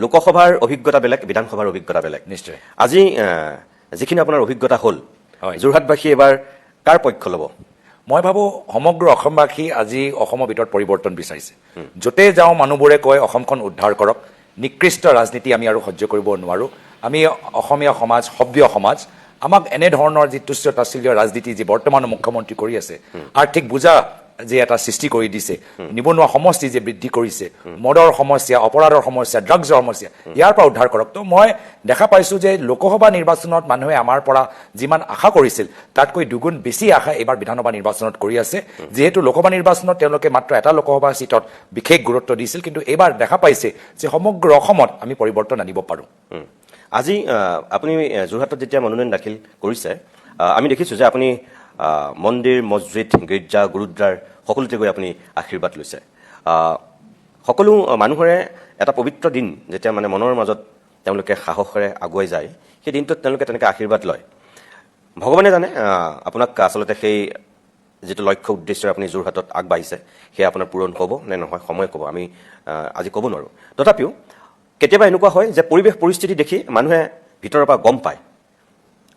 লোকসভাৰ অভিজ্ঞতা বেলেগ, বিধানসভাৰ অভিজ্ঞতা বেলেগ। নিশ্চয়। আজি যিখিনি আপোনাৰ অভিজ্ঞতা হ'ল, যোৰহাটবাসী এবাৰ কাৰ পক্ষ ল'ব? মই ভাবোঁ সমগ্ৰ অসমবাসী আজি অসমৰ ভিতৰত পৰিৱৰ্তন বিচাৰিছে। য'তে যাওঁ মানুহবোৰে কয় অসমখন উদ্ধাৰ কৰক, নিকৃষ্ট ৰাজনীতি আমি আৰু সহ্য কৰিব নোৱাৰোঁ, আমি অসমীয়া সমাজ, সভ্য সমাজ, আমাক এনেধৰণৰ যি তুচ্ছ তাচ্ছিল্য ৰাজনীতি যি বৰ্তমানৰ মুখ্যমন্ত্ৰী কৰি আছে, আৰ্থিক বোজা যে এটা সৃষ্টি কৰি দিছে, নিবনুৱা সমষ্টি যে বৃদ্ধি কৰিছে, মদৰ সমস্যা, অপৰাধৰ সমস্যা, ড্ৰাগছৰ সমস্যা, ইয়াৰ পৰা উদ্ধাৰ কৰক। তো মই দেখা পাইছোঁ যে লোকসভা নিৰ্বাচনত মানুহে আমাৰ পৰা যিমান আশা কৰিছিল তাতকৈ দুগুণ বেছি আশা এইবাৰ বিধানসভা নিৰ্বাচনত কৰি আছে। যিহেতু লোকসভা নিৰ্বাচনত তেওঁলোকে মাত্ৰ এটা লোকসভা চিটত বিশেষ গুৰুত্ব দিছিল, কিন্তু এইবাৰ দেখা পাইছে যে সমগ্ৰ অসমত আমি পৰিৱৰ্তন আনিব পাৰোঁ। আজি আপুনি যোৰহাটত যেতিয়া মনোনয়ন দাখিল কৰিছে, আমি দেখিছোঁ যে আপুনি মন্দিৰ, মছজিদ, গীৰ্জা, গুৰুদ্বাৰ সকলোতে গৈ আপুনি আশীৰ্বাদ লৈছে। সকলো মানুহৰে এটা পবিত্ৰ দিন যেতিয়া মানে মনৰ মাজত তেওঁলোকে সাহসেৰে আগুৱাই যায়, সেই দিনটোত তেওঁলোকে তেনেকৈ আশীৰ্বাদ লয়। ভগৱানে জানে আপোনাক আচলতে সেই যিটো লক্ষ্য উদ্দেশ্যৰে আপুনি যোৰহাটত আগবাঢ়িছে সেয়া আপোনাৰ পূৰণ হ'ব নে নহয়, সময় ক'ব, আমি আজি ক'ব নোৱাৰোঁ। তথাপিও কেতিয়াবা এনেকুৱা হয় যে পৰিৱেশ পৰিস্থিতি দেখি মানুহে ভিতৰৰ পৰা গম পায়।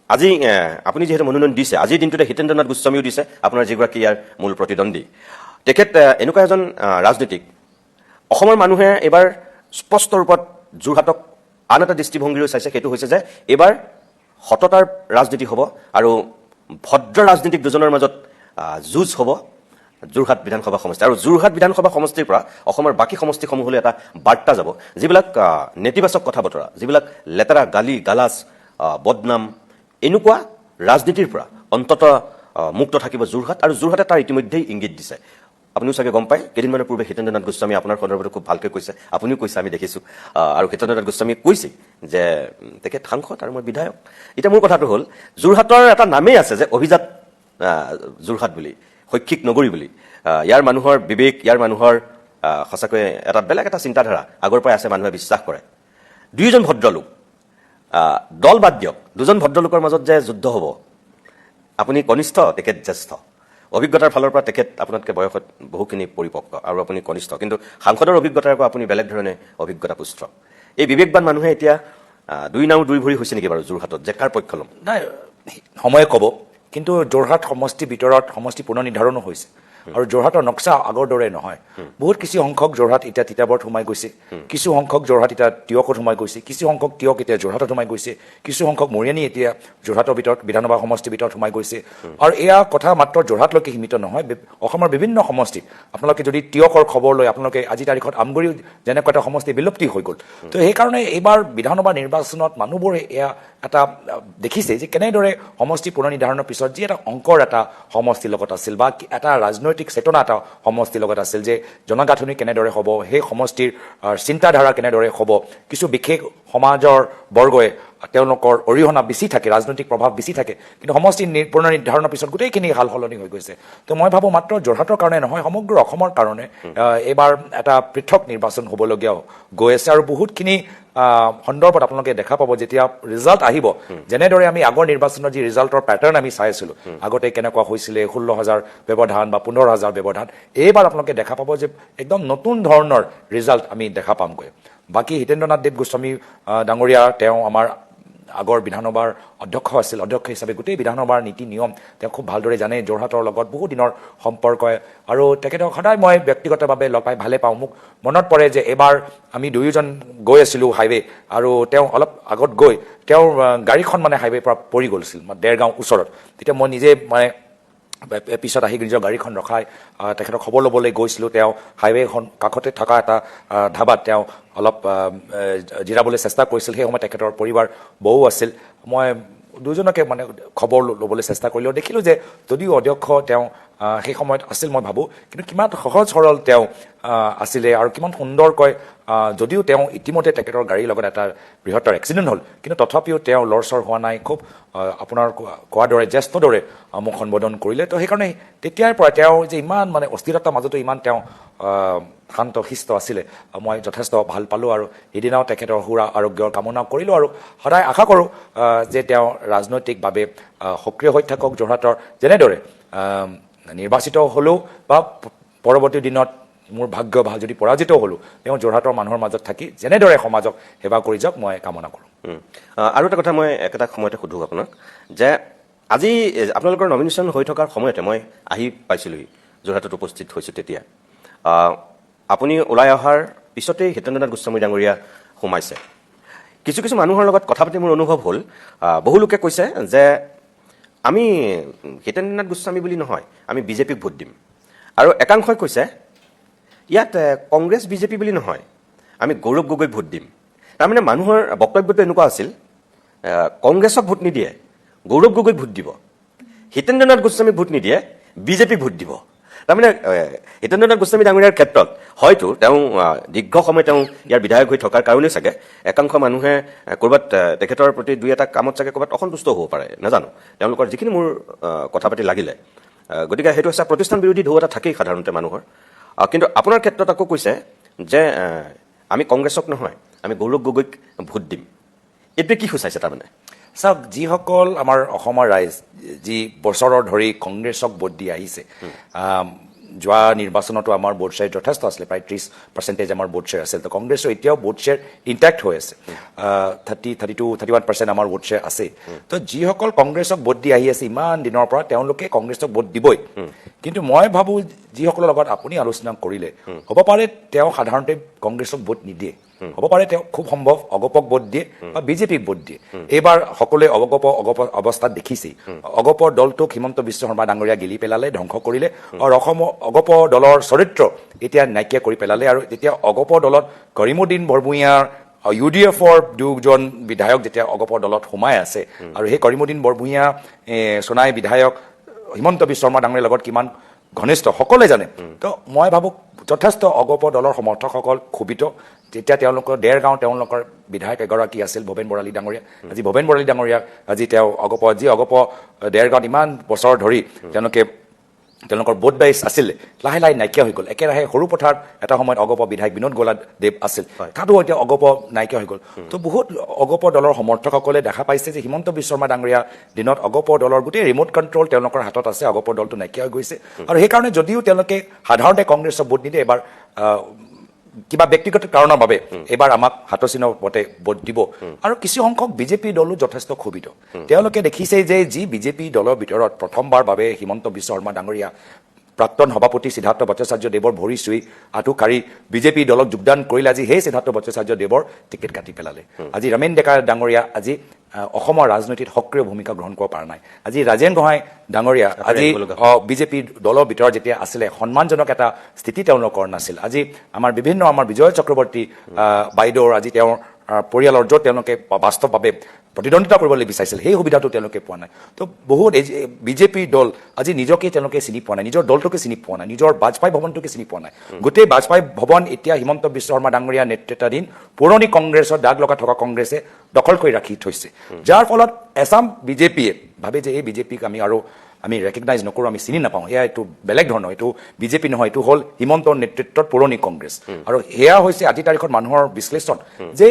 আজি আপুনি যিহেতু মনোনয়ন দিছে, আজিৰ দিনটোতে হিতেন্দ্ৰ নাথ গোস্বামীও দিছে, আপোনাৰ যিগৰাকী ইয়াৰ মূল প্ৰতিদ্বন্দ্বী। তেখেত এনেকুৱা এজন ৰাজনীতিক, অসমৰ মানুহে এইবাৰ স্পষ্ট ৰূপত যোৰহাটক আন এটা দৃষ্টিভংগীৰে চাইছে, সেইটো হৈছে যে এইবাৰ সততাৰ ৰাজনীতি হ'ব আৰু ভদ্ৰ ৰাজনীতিক দুজনৰ মাজত যুঁজ হ'ব যোৰহাট বিধানসভা সমষ্টি। আৰু যোৰহাট বিধানসভা সমষ্টিৰ পৰা অসমৰ বাকী সমষ্টিসমূহলৈ এটা বাৰ্তা যাব, যিবিলাক নেতিবাচক কথা বতৰা, যিবিলাক লেতেৰা গালি গালাজ, বদনাম, এনেকুৱা ৰাজনীতিৰ পৰা অন্ততঃ মুক্ত থাকিব যোৰহাট। আৰু যোৰহাটে তাৰ ইতিমধ্যেই ইংগিত দিছে। আপুনিও চাগে গম পায়, কেইদিনমানৰ পূৰ্বে হিতেন্দ্ৰ নাথ গোস্বামী আপোনাৰ সন্দৰ্ভত খুব ভালকৈ কৈছে, আপুনিও কৈছে, আমি দেখিছোঁ। আৰু হিতেন্দ্ৰ নাথ গোস্বামীয়ে কৈছে যে তেখেত সাংসদ আৰু মই বিধায়ক। এতিয়া মোৰ কথাটো হ'ল, যোৰহাটৰ এটা নামেই আছে যে অভিজাত যোৰহাট বুলি, শৈক্ষিক নগৰী বুলি। ইয়াৰ মানুহৰ বিবেক, ইয়াৰ মানুহৰ সঁচাকৈ এটা বেলেগ এটা চিন্তাধাৰা আগৰ পৰাই আছে, মানুহে বিশ্বাস কৰে। দুয়োজন ভদ্ৰলোক, দল বাদ দিয়ক, দুজন ভদ্ৰলোকৰ মাজত যে যুদ্ধ হ'ব, আপুনি কনিষ্ঠ, তেখেত জ্যেষ্ঠ। অভিজ্ঞতাৰ ফালৰ পৰা তেখেত আপোনাতকৈ বয়সত বহুখিনি পৰিপক্ক আৰু আপুনি কনিষ্ঠ, কিন্তু সাংসদৰ অভিজ্ঞতাৰ পৰা আপুনি বেলেগ ধৰণে অভিজ্ঞতা পুষ্ট। এই বিবেকবান মানুহে এতিয়া দুই নাও দুই ভৰি হৈছে নেকি বাৰু যোৰহাটত, যে কাৰ পক্ষ ল'ম? নাই, সময়ে ক'ব। কিন্তু যোৰহাট সমষ্টিৰ ভিতৰত সমষ্টি পুনৰ নিৰ্ধাৰণো হৈছে, আৰু যোৰহাটৰ নক্সা আগৰ দৰে নহয়। বহুত কিছু সংখ্যক যোৰহাট এতিয়া তিতাবৰত সোমাই গৈছে, কিছু সংখ্যক যোৰহাট এতিয়া টিয়কত সোমাই গৈছে, কিছু সংখ্যক টিয়ক এতিয়া যোৰহাটত সোমাই গৈছে, কিছু সংখ্যক মৰিয়ানী এতিয়া যোৰহাটৰ ভিতৰত বিধানসভা সমষ্টিৰ ভিতৰত সোমাই গৈছে। আৰু এয়া কথা মাত্ৰ যোৰহাটলৈকে সীমিত নহয়, অসমৰ বিভিন্ন সমষ্টিত আপোনালোকে যদি টিয়কৰ খবৰ লয়, আপোনালোকে আজি তাৰিখত আমগুৰিও যেনেকুৱা এটা সমষ্টি বিলুপ্তি হৈ গ'ল। তো সেইকাৰণে এইবাৰ বিধানসভা নিৰ্বাচনত মানুহবোৰে এয়া এটা দেখিছে যে কেনেদৰে সমষ্টি পুনৰ নিৰ্ধাৰণৰ পিছত যি এটা অংকৰ এটা সমষ্টিৰ লগত আছিল, বা এটা ৰাজনৈতিক চেতনা এটা সমষ্টিৰ লগত আছিল, যে জনগাঁথনি কেনেদৰে হ'ব, সেই সমষ্টিৰ চিন্তাধাৰা কেনেদৰে হ'ব, কিছু বিশেষ সমাজৰ বৰ্গই তেওঁলোকৰ অৰিহণা বেছি থাকে, ৰাজনৈতিক প্ৰভাৱ বেছি থাকে, কিন্তু সমষ্টি পুনৰ নিৰ্ধাৰণৰ পিছত গোটেইখিনি সাল সলনি হৈ গৈছে। তো মই ভাবোঁ মাত্ৰ যোৰহাটৰ কাৰণে নহয়, সমগ্ৰ অসমৰ কাৰণে এইবাৰ এটা পৃথক নিৰ্বাচন হ'বলগীয়া গৈ আছে। আৰু বহুতখিনি সন্দৰ্ভত আপোনালোকে দেখা পাব যেতিয়া ৰিজাল্ট আহিব, যেনেদৰে আমি আগৰ নিৰ্বাচনৰ যি ৰিজাল্টৰ পেটাৰ্ণ আমি চাই আছিলোঁ, আগতে কেনেকুৱা হৈছিলে 16,000 ব্যৱধান বা 15,000 ব্যৱধান, এইবাৰ আপোনালোকে দেখা পাব যে একদম নতুন ধৰণৰ ৰিজাল্ট আমি দেখা পামগৈ। বাকী হিতেন্দ্ৰ নাথ দেৱ গোস্বামী ডাঙৰীয়া, তেওঁ আমাৰ আগৰ বিধানসভাৰ অধ্যক্ষ আছিল, অধ্যক্ষ হিচাপে গোটেই বিধানসভাৰ নীতি নিয়ম তেওঁ খুব ভালদৰে জানে, যোৰহাটৰ লগত বহু দিনৰ সম্পৰ্ক, আৰু তেখেতক সদায় মই ব্যক্তিগতভাৱে লগ পাই ভালে পাওঁ। মোক মনত পৰে যে এবাৰ আমি দুয়োজন গৈ আছিলোঁ হাইৱে, আৰু তেওঁ অলপ আগত গৈ তেওঁৰ গাড়ীখন মানে হাইৱেৰ পৰা পৰি গ'লছিল, দেৰগাঁও ওচৰত। তেতিয়া মই নিজে মানে পিছত আহি নিজৰ গাড়ীখন ৰখাই তেখেতক খবৰ ল'বলৈ গৈছিলোঁ। তেওঁ হাইৱেখন কাষতে থকা এটা ধাবাত তেওঁ অলপ জিৰাবলৈ চেষ্টা কৰিছিল। সেই সময়ত তেখেতৰ পৰিবাৰ বৌ আছিল। মই দুজনকে মানে খবৰ ল'বলৈ চেষ্টা কৰিলোঁ, দেখিলোঁ যে যদিও অধ্যক্ষ তেওঁ সেই সময়ত আছিল, মই ভাবোঁ, কিন্তু কিমান সহজ সৰল তেওঁ আছিলে, আৰু কিমান সুন্দৰকৈ, যদিও তেওঁ ইতিমধ্যে তেখেতৰ গাড়ীৰ লগত এটা বৃহত্তৰ এক্সিডেণ্ট হ'ল, কিন্তু তথাপিও তেওঁ লৰচৰ হোৱা নাই, খুব আপোনাৰ কোৱাৰ দৰে জ্যেষ্ঠ দৰে মোক সম্বোধন কৰিলে। তো সেইকাৰণে তেতিয়াৰ পৰা তেওঁ যে ইমান মানে অস্থিৰতাৰ মাজতো ইমান তেওঁ শান্ত শিষ্ট আছিলে, মই যথেষ্ট ভাল পালোঁ। আৰু সেইদিনাও তেখেতৰ সুৰা আৰোগ্যৰ কামনা কৰিলোঁ, আৰু সদায় আশা কৰোঁ যে তেওঁ ৰাজনৈতিকভাৱে সক্ৰিয় হৈ থাকক যোৰহাটৰ, যেনেদৰে নিৰ্বাচিত হ'লেও বা পৰৱৰ্তী দিনত মোৰ ভাগ্য ভাল যদি পৰাজিত হ'লোঁ তেওঁ যোৰহাটৰ মানুহৰ মাজত থাকি যেনেদৰে সমাজক সেৱা কৰি যাওক মই কামনা কৰোঁ আৰু এটা কথা মই একেটা সময়তে সুধোঁ আপোনাক যে আজি আপোনালোকৰ নমিনেশ্যন হৈ থকাৰ সময়তে মই আহি পাইছিলোহি যোৰহাটত উপস্থিত হৈছোঁ তেতিয়া আপুনি ওলাই অহাৰ পিছতেই হিতেন্দ্ৰনাথ গোস্বামী ডাঙৰীয়া সোমাইছে কিছু কিছু মানুহৰ লগত কথা পাতি মোৰ অনুভৱ হ'ল বহু লোকে কৈছে যে আমি হিতেন্দ্ৰনাথ গোস্বামী বুলি নহয় আমি বিজেপিক ভোট দিম আৰু একাংশই কৈছে ইয়াত কংগ্ৰেছ বিজেপি বুলি নহয় আমি গৌৰৱ গগৈক ভোট দিম তাৰমানে মানুহৰ বক্তব্যটো এনেকুৱা আছিল কংগ্ৰেছক ভোট নিদিয়ে গৌৰৱ গগৈক ভোট দিব হিতেন্দ্ৰনাথ গোস্বামীক ভোট নিদিয়ে বিজেপিক ভোট দিব তাৰমানে হিতেন্দ্ৰনাথ গোস্বামী ডাঙৰীয়াৰ ক্ষেত্ৰত হয়তো তেওঁ দীৰ্ঘ সময় তেওঁ ইয়াৰ বিধায়ক হৈ থকাৰ কাৰণেই চাগে একাংশ মানুহে ক'ৰবাত তেখেতৰ প্ৰতি দুই এটা কামত চাগে ক'ৰবাত অসন্তুষ্ট হ'ব পাৰে নাজানো তেওঁলোকৰ যিখিনি মোৰ কথা পাতি লাগিলে গতিকে সেইটো হৈছে প্ৰতিষ্ঠান বিৰোধী ঢৌ এটা থাকেই সাধাৰণতে মানুহৰ কিন্তু আপোনাৰ ক্ষেত্ৰত আকৌ কৈছে যে আমি কংগ্ৰেছক নহয় আমি গৌৰৱ গগৈক ভোট দিম এইটোৱে কি সূচাইছে তাৰমানে চাওক যিসকল আমাৰ অসমৰ ৰাইজ যি বছৰৰ ধৰি কংগ্ৰেছক ভোট দি আহিছে যোৱা নিৰ্বাচনতো আমাৰ ভোট শ্বেয়াৰ যথেষ্ট আছিলে প্ৰায় 30% আমাৰ ভোট শ্বেয়াৰ আছিল তো কংগ্ৰেছৰ এতিয়াও ভোট শ্বেয়াৰ ইণ্টেক্ট হৈ আছে 31% আমাৰ ভোট শ্বেয়াৰ আছে তো যিসকল কংগ্ৰেছক ভোট দি আহি আছে ইমান দিনৰ পৰা তেওঁলোকে কংগ্ৰেছক ভোট দিবই কিন্তু মই ভাবোঁ যিসকলৰ লগত আপুনি আলোচনা কৰিলে হ'ব পাৰে তেওঁ সাধাৰণতে কংগ্ৰেছক ভোট নিদিয়ে হ'ব পাৰে তেওঁ খুব সম্ভৱ অগপক ভোট দিয়ে বা বিজেপিক ভোট দিয়ে এইবাৰ সকলোৱে অগপ অৱস্থাত দেখিছেই অগপৰ দলটোক হিমন্ত বিশ্ব শৰ্মা ডাঙৰীয়া গিলি পেলালে ধ্বংস কৰিলে আৰু অসমৰ অগপ দলৰ চৰিত্ৰ এতিয়া নাইকিয়া কৰি পেলালে আৰু যেতিয়া অগপ দলত কৰিমুদ্দিন বৰভূঞাৰ UDFৰ দুজন বিধায়ক যেতিয়া অগপৰ দলত সোমাই আছে আৰু সেই কৰিমুদ্দিন বৰভূঞা সোণাই বিধায়ক হিমন্ত বিশ্ব শৰ্মা ডাঙৰীয়াৰ লগত কিমান ঘনিষ্ঠ সকলোৱে জানে তো মই ভাবোঁ যথেষ্ট অগপ দলৰ সমৰ্থকসকল ক্ষোভিত যেতিয়া তেওঁলোকৰ দেৰগাঁও তেওঁলোকৰ বিধায়ক এগৰাকী আছিল ভৱেন বৰালী ডাঙৰীয়া আজি ভৱেন বৰালী ডাঙৰীয়াক আজি তেওঁ অগপ দেৰগাঁৱত ইমান বছৰ ধৰি তেওঁলোকৰ ভোট বেছ আছিলে লাহে লাহে নাইকিয়া হৈ গ'ল একেৰাহে সৰু পথাৰত এটা সময়ত অগপ বিধায়ক বিনোদ গোলাদেৱ আছিল তাতো এতিয়া অগপ নাইকিয়া হৈ গ'ল তো বহুত অগপ দলৰ সমৰ্থকসকলে দেখা পাইছে যে হিমন্ত বিশ্ব শৰ্মা ডাঙৰীয়া দিনত অগপ দলৰ গোটেই ৰিম'ট কণ্ট্ৰল তেওঁলোকৰ হাতত আছে অগপ দলটো নাইকিয়া হৈ গৈছে আৰু সেইকাৰণে যদিও তেওঁলোকে সাধাৰণতে কংগ্ৰেছক ভোট নিদিয়ে এবাৰ কিবা ব্যক্তিগত কাৰণৰ বাবে এবাৰ আমাক হাতচিনৰ মতে ভোট দিব আৰু কিছু সংখ্যক বিজেপি দলো যথেষ্ট ক্ষোভিত তেওঁলোকে দেখিছে যে যি বিজেপি দলৰ ভিতৰত প্ৰথমবাৰ বাবে হিমন্ত বিশ্ব শৰ্মা ডাঙৰীয়া প্ৰাক্তন সভাপতি সিদ্ধাৰ্থ ভট্টাচাৰ্য দেৱৰ ভৰি চুই আঁঠু কাঢ়ি বিজেপি দলক যোগদান কৰিলে আজি সেই সিদ্ধাৰ্থ ভট্টাচাৰ্য দেৱৰ টিকেট কাটি পেলালে আজি ৰমেন ডেকা ডাঙৰীয়া আজি অসমৰ ৰাজনীতিত সক্ৰিয় ভূমিকা গ্ৰহণ কৰিব পৰা নাই আজি ৰাজেন গোহাঁই ডাঙৰীয়া আজি বিজেপি দলৰ ভিতৰত যেতিয়া আছিলে সন্মানজনক এটা স্থিতি তেওঁলোকৰ নাছিল আজি আমাৰ বিজয় চক্ৰৱৰ্তী বাইদেউৰ আজি তেওঁৰ পৰিয়ালৰ য'ত তেওঁলোকে বাস্তৱভাৱে প্ৰতিদ্বন্দ্বিতা কৰিবলৈ বিচাৰিছিল সেই সুবিধাটো তেওঁলোকে পোৱা নাই তো বহুত বিজেপি দল আজি নিজকে তেওঁলোকে চিনি পোৱা নাই নিজৰ দলটোকে চিনি পোৱা নাই নিজৰ বাজপেয়ী ভৱনটোকে চিনি পোৱা নাই গোটেই বাজপেয়ী ভৱন এতিয়া হিমন্ত বিশ্ব শৰ্মা ডাঙৰীয়া নেতৃত্বাধীন পুৰণি কংগ্ৰেছৰ দাগ লগা থকা কংগ্ৰেছে দখল কৰি ৰাখি থৈছে যাৰ ফলত এছাম বিজেপিয়ে ভাবে যে এই বিজেপিক আমি ৰেকগনাইজ নকৰোঁ আমি চিনি নাপাওঁ এয়া এইটো বেলেগ ধৰণৰ এইটো বিজেপি নহয় এইটো হ'ল হিমন্তৰ নেতৃত্বত পুৰণি কংগ্ৰেছ আৰু সেয়া হৈছে আজিৰ তাৰিখত মানুহৰ বিশ্লেষণ যে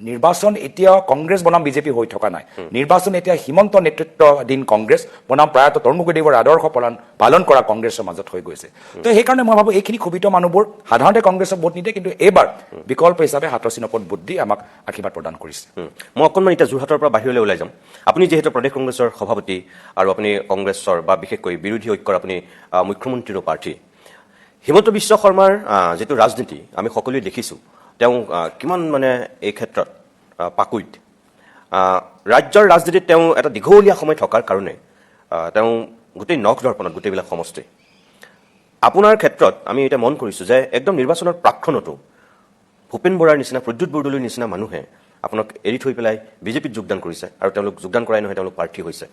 নিৰ্বাচন এতিয়া কংগ্ৰেছ বনাম বিজেপি হৈ থকা নাই নিৰ্বাচন এতিয়া হিমন্ত নেতৃত্বাধীন কংগ্ৰেছ বনাম প্ৰয়াত তৰুণ গগৈদেৱৰ আদৰ্শ পালন কৰা কংগ্ৰেছৰ মাজত হৈ গৈছে তো সেইকাৰণে মই ভাবোঁ এইখিনি ক্ষোভিত মানুহবোৰ সাধাৰণতে কংগ্ৰেছক ভোট নিদিয়ে কিন্তু এইবাৰ বিকল্প হিচাপে হাতচিনৰ ওপৰত ভোট দি আমাক আশীৰ্বাদ প্ৰদান কৰিছে মই অকণমান এতিয়া যোৰহাটৰ পৰা বাহিৰলৈ ওলাই যাম আপুনি যিহেতু প্ৰদেশ কংগ্ৰেছৰ সভাপতি আৰু আপুনি কংগ্ৰেছৰ বা বিশেষকৈ বিৰোধী ঐক্যৰ আপুনি মুখ্যমন্ত্ৰীৰো প্ৰাৰ্থী হিমন্ত বিশ্ব শৰ্মাৰ যিটো ৰাজনীতি আমি সকলোৱে দেখিছোঁ তেওঁ কিমান মানে এই ক্ষেত্ৰত পাকৈত ৰাজ্যৰ ৰাজনীতিত তেওঁ এটা দীঘলীয়া সময় থকাৰ কাৰণে তেওঁ গোটেই নখ দৰ্পণত গোটেইবিলাক সমষ্টি আপোনাৰ ক্ষেত্ৰত আমি এতিয়া মন কৰিছোঁ যে একদম নিৰ্বাচনৰ প্ৰাক্ষণতো ভূপেন বৰাৰ নিচিনা প্ৰদ্যুৎ বৰদলৈৰ নিচিনা মানুহে আপোনাক এৰি থৈ পেলাই বিজেপিত যোগদান কৰিছে আৰু তেওঁলোক যোগদান কৰাই নহয় তেওঁলোক প্ৰাৰ্থী হৈছে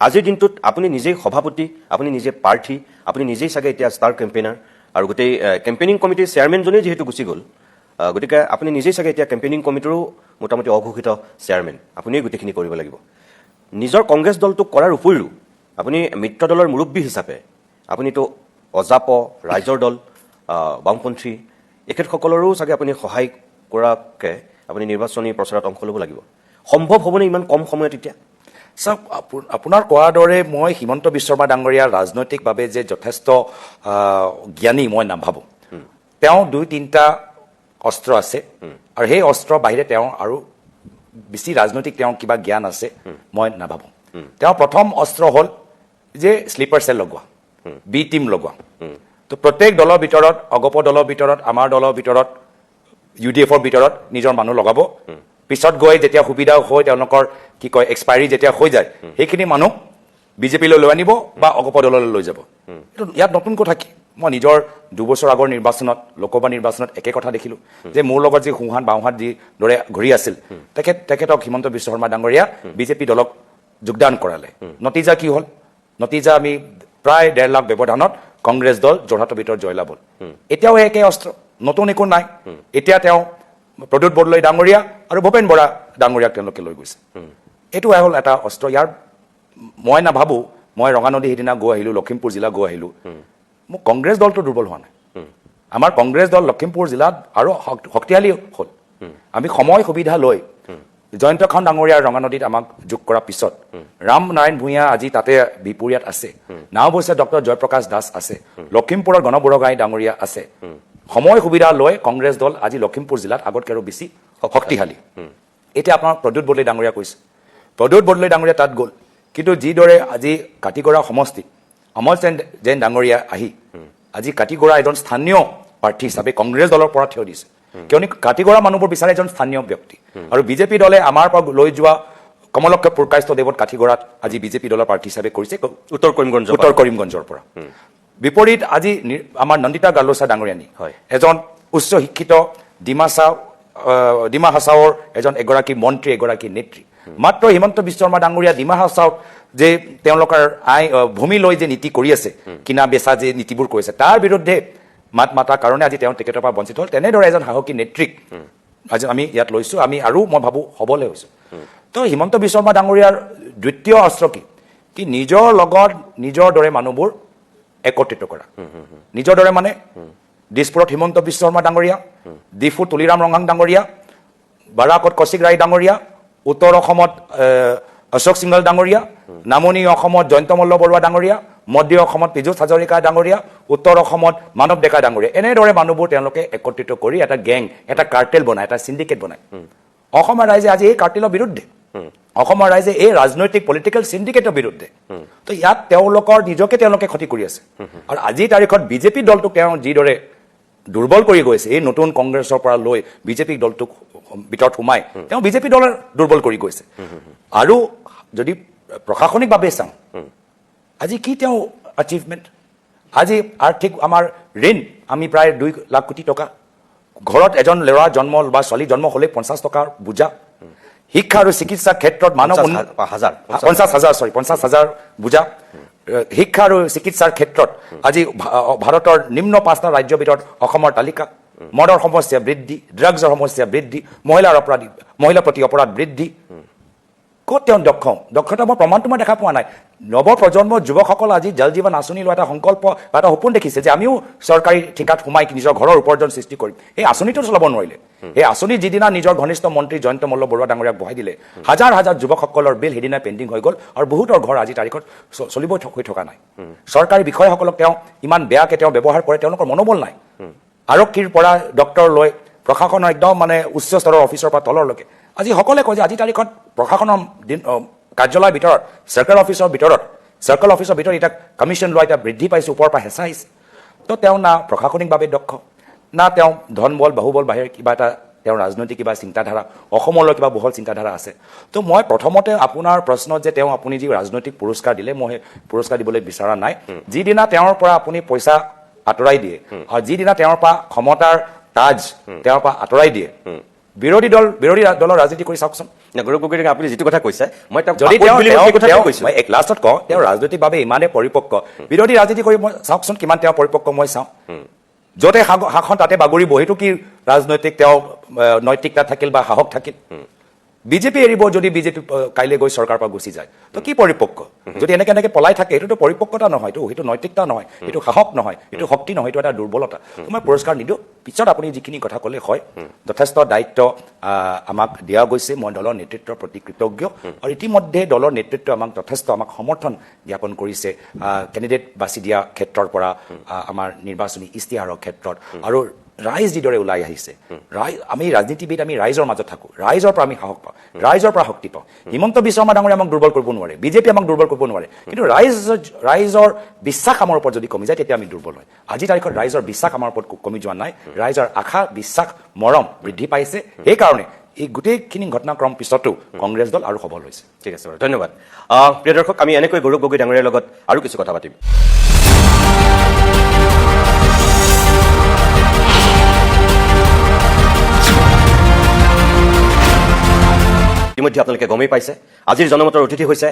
আজিৰ দিনটোত আপুনি নিজেই সভাপতি আপুনি নিজে প্ৰাৰ্থী আপুনি নিজেই চাগে এতিয়া ষ্টাৰ কেম্পেইনাৰ আৰু গোটেই কেম্পেইনিং কমিটিৰ চেয়াৰমেনজনেই যিহেতু গুচি গ'ল গতিকে আপুনি নিজেই চাগে এতিয়া কেম্পেইনিং কমিটিৰো মোটামুটি অঘোষিত চেয়াৰমেন আপুনিয়ে গোটেইখিনি কৰিব লাগিব নিজৰ কংগ্ৰেছ দলটোক কৰাৰ উপৰিও আপুনি মিত্ৰ দলৰ মুৰব্বী হিচাপে আপুনিতো অজাপ ৰাইজৰ দল বামপন্থী এখেতসকলৰো চাগে আপুনি সহায় কৰাকৈ আপুনি নিৰ্বাচনী প্ৰচাৰত অংশ ল'ব লাগিব সম্ভৱ হ'বনে ইমান কম সময়ত এতিয়া চাওক আপোনাৰ কোৱাৰ দৰে মই হিমন্ত বিশ্ব শৰ্মা ডাঙৰীয়া ৰাজনৈতিকভাৱে যে যথেষ্ট জ্ঞানী মই নাভাবোঁ তেওঁ 2-3টা অস্ত্ৰ আছে আৰু সেই অস্ত্ৰৰ বাহিৰে তেওঁ আৰু বেছি ৰাজনৈতিক তেওঁ কিবা জ্ঞান আছে মই নাভাবোঁ তেওঁ প্ৰথম অস্ত্ৰ হ'ল যে স্লিপাৰ চেল লগোৱা বি টিম লগোৱা তো প্ৰত্যেক দলৰ ভিতৰত অগপ দলৰ ভিতৰত আমাৰ দলৰ ভিতৰত UDFৰ ভিতৰত নিজৰ মানুহ লগাব পিছত গৈ যেতিয়া সুবিধা হৈ তেওঁলোকৰ কি কয় এক্সপায়াৰী যেতিয়া হৈ যায় সেইখিনি মানুহ বিজেপিলৈ লৈ আনিব বা অগপ দললৈ লৈ যাব এইটো ইয়াত নতুন কথা কি মই নিজৰ 2 বছৰ আগৰ নিৰ্বাচনত লোকসভা নিৰ্বাচনত একে কথা দেখিলোঁ যে মোৰ লগত যি সোঁহাত বাওঁহাত যি দৰে ঘূৰি আছিল তেখেতক হিমন্ত বিশ্ব শৰ্মা ডাঙৰীয়া বিজেপি দলক যোগদান কৰালে নতিজা কি হ'ল নতিজা আমি প্ৰায় 1.5 লাখ ব্যৱধানত কংগ্ৰেছ দল যোৰহাটৰ ভিতৰত জয়লাভ হ'ল এতিয়াও একে অস্ত্ৰ নতুন একো নাই এতিয়া তেওঁ প্ৰদ্যুৎ বৰদলৈ ডাঙৰীয়া আৰু ভূপেন বৰা ডাঙৰীয়াক তেওঁলোকে লৈ গৈছে এইটো হ'ল এটা অস্ত্ৰ ইয়াৰ মই নাভাবোঁ মই ৰঙানদী সিদিনা গৈ আহিলোঁ লখিমপুৰ জিলা গৈ আহিলোঁ মোক কংগ্ৰেছ দলটো দুৰ্বল হোৱা নাই আমাৰ কংগ্ৰেছ দল লখিমপুৰ জিলাত আৰু শক্তিশালী হ'ল আমি সময় সুবিধা লৈ জয়ন্ত খান ডাঙৰীয়াৰ ৰঙানদীত আমাক যোগ কৰাৰ পিছত ৰাম নাৰায়ণ ভূঞা আজি তাতে বিপুৰীয়াত আছে নাওবৈচা ডক্টৰ জয়প্ৰকাশ দাস আছে লখিমপুৰৰ গণবুঢ়াগোহাঁই ডাঙৰীয়া আছে সময় সুবিধা লৈ কংগ্ৰেছ দল আজি লখিমপুৰ জিলাত আগতকৈ আৰু বেছি শক্তিশালী এতিয়া আপোনাৰ প্ৰদ্যুৎ বৰদলৈ ডাঙৰীয়া কৈছে প্ৰদ্যুৎ বৰদলৈ ডাঙৰীয়া তাত গ'ল কিন্তু যিদৰে আজি কাটিগড়া সমষ্টিত অমল জৈন ডাঙৰীয়া আহি আজি কাটিগড়া এজন স্থানীয় প্ৰাৰ্থী হিচাপে কংগ্ৰেছ দলৰ পৰা থিয় দিছে কিয়নো কাটিগড়া মানুহবোৰ বিচাৰে এজন স্থানীয় ব্যক্তি আৰু বিজেপি দলে আমাৰ পৰা লৈ যোৱা কমলক্ষ পুৰকাষ্টদেৱত কাঠিগড়াত আজি বিজেপি দলৰ প্ৰাৰ্থী হিচাপে কৰিছে উত্তৰ কৰিমগঞ্জৰ পৰা বিপৰীত আজি আমাৰ নন্দিতা গালোচা ডাঙৰীয়ানী এজন উচ্চ শিক্ষিত ডিমা হাছাওৰ এগৰাকী মন্ত্ৰী এগৰাকী নেত্ৰী মাত্ৰ হিমন্ত বিশ্ব শৰ্মা ডাঙৰীয়া ডিমা হাছাওত যে তেওঁলোকৰ ভূমি লৈ যে নীতি কৰি আছে কিনা বেচা যে নীতিবোৰ কৰিছে তাৰ বিৰুদ্ধে মাত মাতাৰ কাৰণে আজি তেওঁ টিকেটৰ পৰা বঞ্চিত হ'ল তেনেদৰে এজন সাহসী নেত্ৰীক আজি আমি ইয়াত লৈছোঁ আমি আৰু মই ভাবোঁ হ'বলৈ হৈছোঁ তো হিমন্ত বিশ্ব শৰ্মা ডাঙৰীয়াৰ দ্বিতীয় অস্ত্ৰ কি নিজৰ লগত নিজৰ দৰে মানুহবোৰ একত্ৰিত কৰা নিজৰ দৰে মানে দিছপুৰত হিমন্ত বিশ্ব শৰ্মা ডাঙৰীয়া ডিফুত তুলিৰাম ৰংহাং ডাঙৰীয়া বাৰাকত কৌশিক ৰায় ডাঙৰীয়া উত্তৰ অসমত অশোক সিংহল ডাঙৰীয়া নামনি অসমত জয়ন্ত মল্ল বৰুৱা ডাঙৰীয়া মধ্য অসমত পীযুষ হাজৰিকা ডাঙৰীয়া উত্তৰ অসমত মানৱ ডেকা ডাঙৰীয়া এনেদৰে মানুহবোৰ তেওঁলোকে একত্ৰিত কৰি এটা গেং এটা কাৰ্টেল বনায় এটা চিণ্ডিকেট বনায় অসমৰ ৰাইজে আজি এই কাৰ্টেলৰ বিৰুদ্ধে অসমৰ ৰাইজে এই ৰাজনৈতিক পলিটিকেল চিণ্ডিকেটৰ বিৰুদ্ধে তো ইয়াত তেওঁলোকৰ নিজকে তেওঁলোকে ক্ষতি কৰি আছে আৰু আজিৰ তাৰিখত বিজেপি দলটোক তেওঁ যিদৰে দুৰ্বল কৰি গৈছে এই নতুন কংগ্ৰেছৰ পৰা লৈ বিজেপি দলটোক ভিতৰত সোমাই তেওঁ বিজেপি দলৰ দুৰ্বল কৰি গৈছে আৰু যদি প্ৰশাসনিকভাৱে চাওঁ আজি কি তেওঁ এচিভমেণ্ট আজি আৰ্থিক আমাৰ ঋণ আমি প্ৰায় 2 লাখ কোটি টকা ঘৰত এজন ল'ৰা জন্ম বা ছোৱালী জন্ম হ'লে 50 টকাৰ বোজা শিক্ষা আৰু চিকিৎসাৰ ক্ষেত্ৰত মানৱ 50,000 বোজা শিক্ষা আৰু চিকিৎসাৰ ক্ষেত্ৰত আজি ভাৰতৰ নিম্ন 5টা ৰাজ্যৰ ভিতৰত অসমৰ তালিকা মদৰ সমস্যা বৃদ্ধি ড্ৰাগছৰ সমস্যা বৃদ্ধি মহিলা প্ৰতি অপৰাধ বৃদ্ধি ক'ত তেওঁ দক্ষতা মই প্ৰমাণটো মই দেখা পোৱা নাই নৱপ্ৰজন্মৰ যুৱকসকল আজি জল জীৱন আঁচনি লোৱা এটা সংকল্প বা এটা সপোন দেখিছে যে আমিও চৰকাৰী ঠিকাত সোমাই নিজৰ ঘৰৰ উপাৰ্জন সৃষ্টি কৰিম এই আঁচনিটো চলাব নোৱাৰিলে এই আঁচনি যিদিনা নিজৰ ঘনিষ্ঠ মন্ত্ৰী জয়ন্ত মল্ল বৰুৱা ডাঙৰীয়াক বহাই দিলে হাজাৰ হাজাৰ যুৱকসকলৰ বিল সেইদিনা পেণ্ডিং হৈ গ'ল আৰু বহুতৰ ঘৰ আজি তাৰিখত চলিব হৈ থকা নাই চৰকাৰী বিষয়াসকলক তেওঁ ইমান বেয়াকৈ তেওঁ ব্যৱহাৰ কৰে তেওঁলোকৰ মনোবল নাই আৰক্ষীৰ পৰা ডক্টৰ লৈ প্ৰশাসনৰ একদম মানে উচ্চ স্তৰৰ অফিচৰ পৰা তলৰলৈকে আজি সকলোৱে কয় যে আজি তাৰিখত প্ৰশাসনৰ কাৰ্যালয়ৰ ভিতৰত চাৰ্কেল অফিচৰ ভিতৰত এটা কমিশ্যন লোৱা এটা বৃদ্ধি পাইছে ওপৰৰ পৰা হেঁচা আহিছে তো তেওঁ না প্ৰশাসনিকভাৱে দক্ষ না তেওঁ ধন বল বাহুবল বাহিৰে কিবা এটা তেওঁৰ ৰাজনৈতিক কিবা চিন্তাধাৰা অসমলৈ কিবা বহল চিন্তাধাৰা আছে তো মই প্ৰথমতে আপোনাৰ প্ৰশ্নত যে তেওঁ আপুনি যি ৰাজনৈতিক পুৰস্কাৰ দিলে মই পুৰস্কাৰ দিবলৈ বিচৰা নাই যিদিনা তেওঁৰ পৰা আপুনি পইচা আঁতৰাই দিয়ে আৰু যিদিনা তেওঁৰ পৰা ক্ষমতাৰ তাজ তেওঁৰ পৰা আঁতৰাই দিয়ে বিৰোধী দলৰ ৰাজনীতি কৰি চাওকচোন গৌৰৱ গগৈ আপুনি যিটো কথা কৈছে মই যদি মই এক লাষ্টত কওঁ তেওঁ ৰাজনৈতিকভাৱে ইমানে পৰিপক্ক বিৰোধী ৰাজনীতি কৰি মই চাওকচোন কিমান তেওঁ পৰিপক্ক মই চাওঁ য'তে শাসন তাতে বাগৰিব সেইটো কি ৰাজনৈতিক তেওঁ নৈতিকতা থাকিল বা সাহস থাকিল বিজেপি এৰিব যদি বিজেপি কাইলৈ গৈ চৰকাৰৰ পৰা গুচি যায় তো কি পৰিপক্ক যদি এনেকৈ পলাই থাকে এইটোতো পৰিপক্কতা নহয় সেইটো নৈতিকতা নহয় এইটো সাহস নহয় এইটো শক্তি নহয় এইটো এটা দুৰ্বলতা মই পুৰস্কাৰ নিদিওঁ পিছত আপুনি যিখিনি কথা ক'লে হয় যথেষ্ট দায়িত্ব আমাক দিয়া গৈছে মই দলৰ নেতৃত্বৰ প্ৰতি কৃতজ্ঞ আৰু ইতিমধ্যে দলৰ নেতৃত্বই যথেষ্ট আমাক সমৰ্থন জ্ঞাপন কৰিছে কেণ্ডিডেট বাছি দিয়া ক্ষেত্ৰৰ পৰা আমাৰ নিৰ্বাচনী ইস্তিহাৰৰ ক্ষেত্ৰত আৰু ৰাইজ যিদৰে ওলাই আহিছে, আমি ৰাজনীতিবিদ, আমি ৰাইজৰ মাজত থাকোঁ, ৰাইজৰ পৰা আমি সাহস পাওঁ, ৰাইজৰ পৰা শক্তি পাওঁ। হিমন্ত বিশ্ব শৰ্মা ডাঙৰীয়া আমাক দুৰ্বল কৰিব নোৱাৰে, বিজেপি আমাক দুৰ্বল কৰিব নোৱাৰে, কিন্তু ৰাইজৰ বিশ্বাস আমাৰ ওপৰত যদি কমি যায় তেতিয়া আমি দুৰ্বল হয়। আজিৰ তাৰিখত ৰাইজৰ বিশ্বাস আমাৰ ওপৰত কমি যোৱা নাই, ৰাইজৰ আশা, বিশ্বাস, মৰম বৃদ্ধি পাইছে। সেইকাৰণে এই গোটেইখিনি ঘটনাক্ৰম পিছতো কংগ্ৰেছ দল আৰু সবল হৈছে। ঠিক আছে বাৰু, ধন্যবাদ। প্ৰিয় দৰ্শক, আমি এনেকৈ গৌৰৱ গগৈ ডাঙৰীয়াৰ লগত আৰু কিছু কথা পাতিম। ইতিমধ্যে আপোনালোকে গমেই পাইছে, আজিৰ জনমতৰ অতিথি হৈছে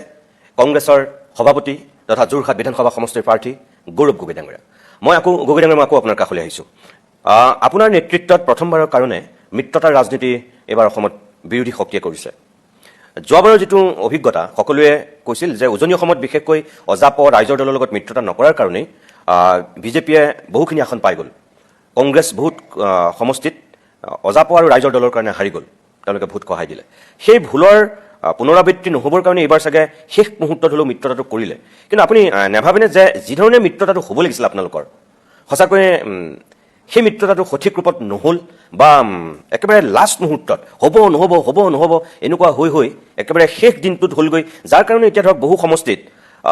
কংগ্ৰেছৰ সভাপতি তথা যোৰহাট বিধানসভা সমষ্টিৰ প্ৰাৰ্থী গৌৰৱ গগৈ ডাঙৰীয়া। মই গগৈ ডাঙৰীয়া, মই আকৌ আপোনাৰ কাষলৈ আহিছোঁ। আপোনাৰ নেতৃত্বত প্ৰথমবাৰৰ কাৰণে মিত্ৰতাৰ ৰাজনীতি এইবাৰ অসমত বিৰোধী শক্তিয়ে কৰিছে। যোৱাবাৰৰ যিটো অভিজ্ঞতা, সকলোৱে কৈছিল যে উজনি অসমত বিশেষকৈ অজাপ ৰাইজৰ দলৰ লগত মিত্ৰতা নকৰাৰ কাৰণেই বিজেপিয়ে বহুখিনি আসন পাই গ'ল। কংগ্ৰেছ বহুত সমষ্টিত অজাপ আৰু ৰাইজৰ দলৰ কাৰণে হাৰি গ'ল, তেওঁলোকে ভোট কহাই দিলে। সেই ভুলৰ পুনৰাবৃত্তি নহ'বৰ কাৰণে এইবাৰ চাগে শেষ মুহূৰ্তত হ'লেও মিত্ৰতাটো কৰিলে। কিন্তু আপুনি নাভাবেনে যে যিধৰণে মিত্ৰতাটো হ'ব লাগিছিল আপোনালোকৰ, সঁচাকৈয়ে সেই মিত্ৰতাটো সঠিক ৰূপত নহ'ল, বা একেবাৰে লাষ্ট মুহূৰ্তত হ'ব নহ'ব এনেকুৱা হৈ একেবাৰে শেষ দিনটোত হ'লগৈ, যাৰ কাৰণে এতিয়া ধৰক বহু সমষ্টিত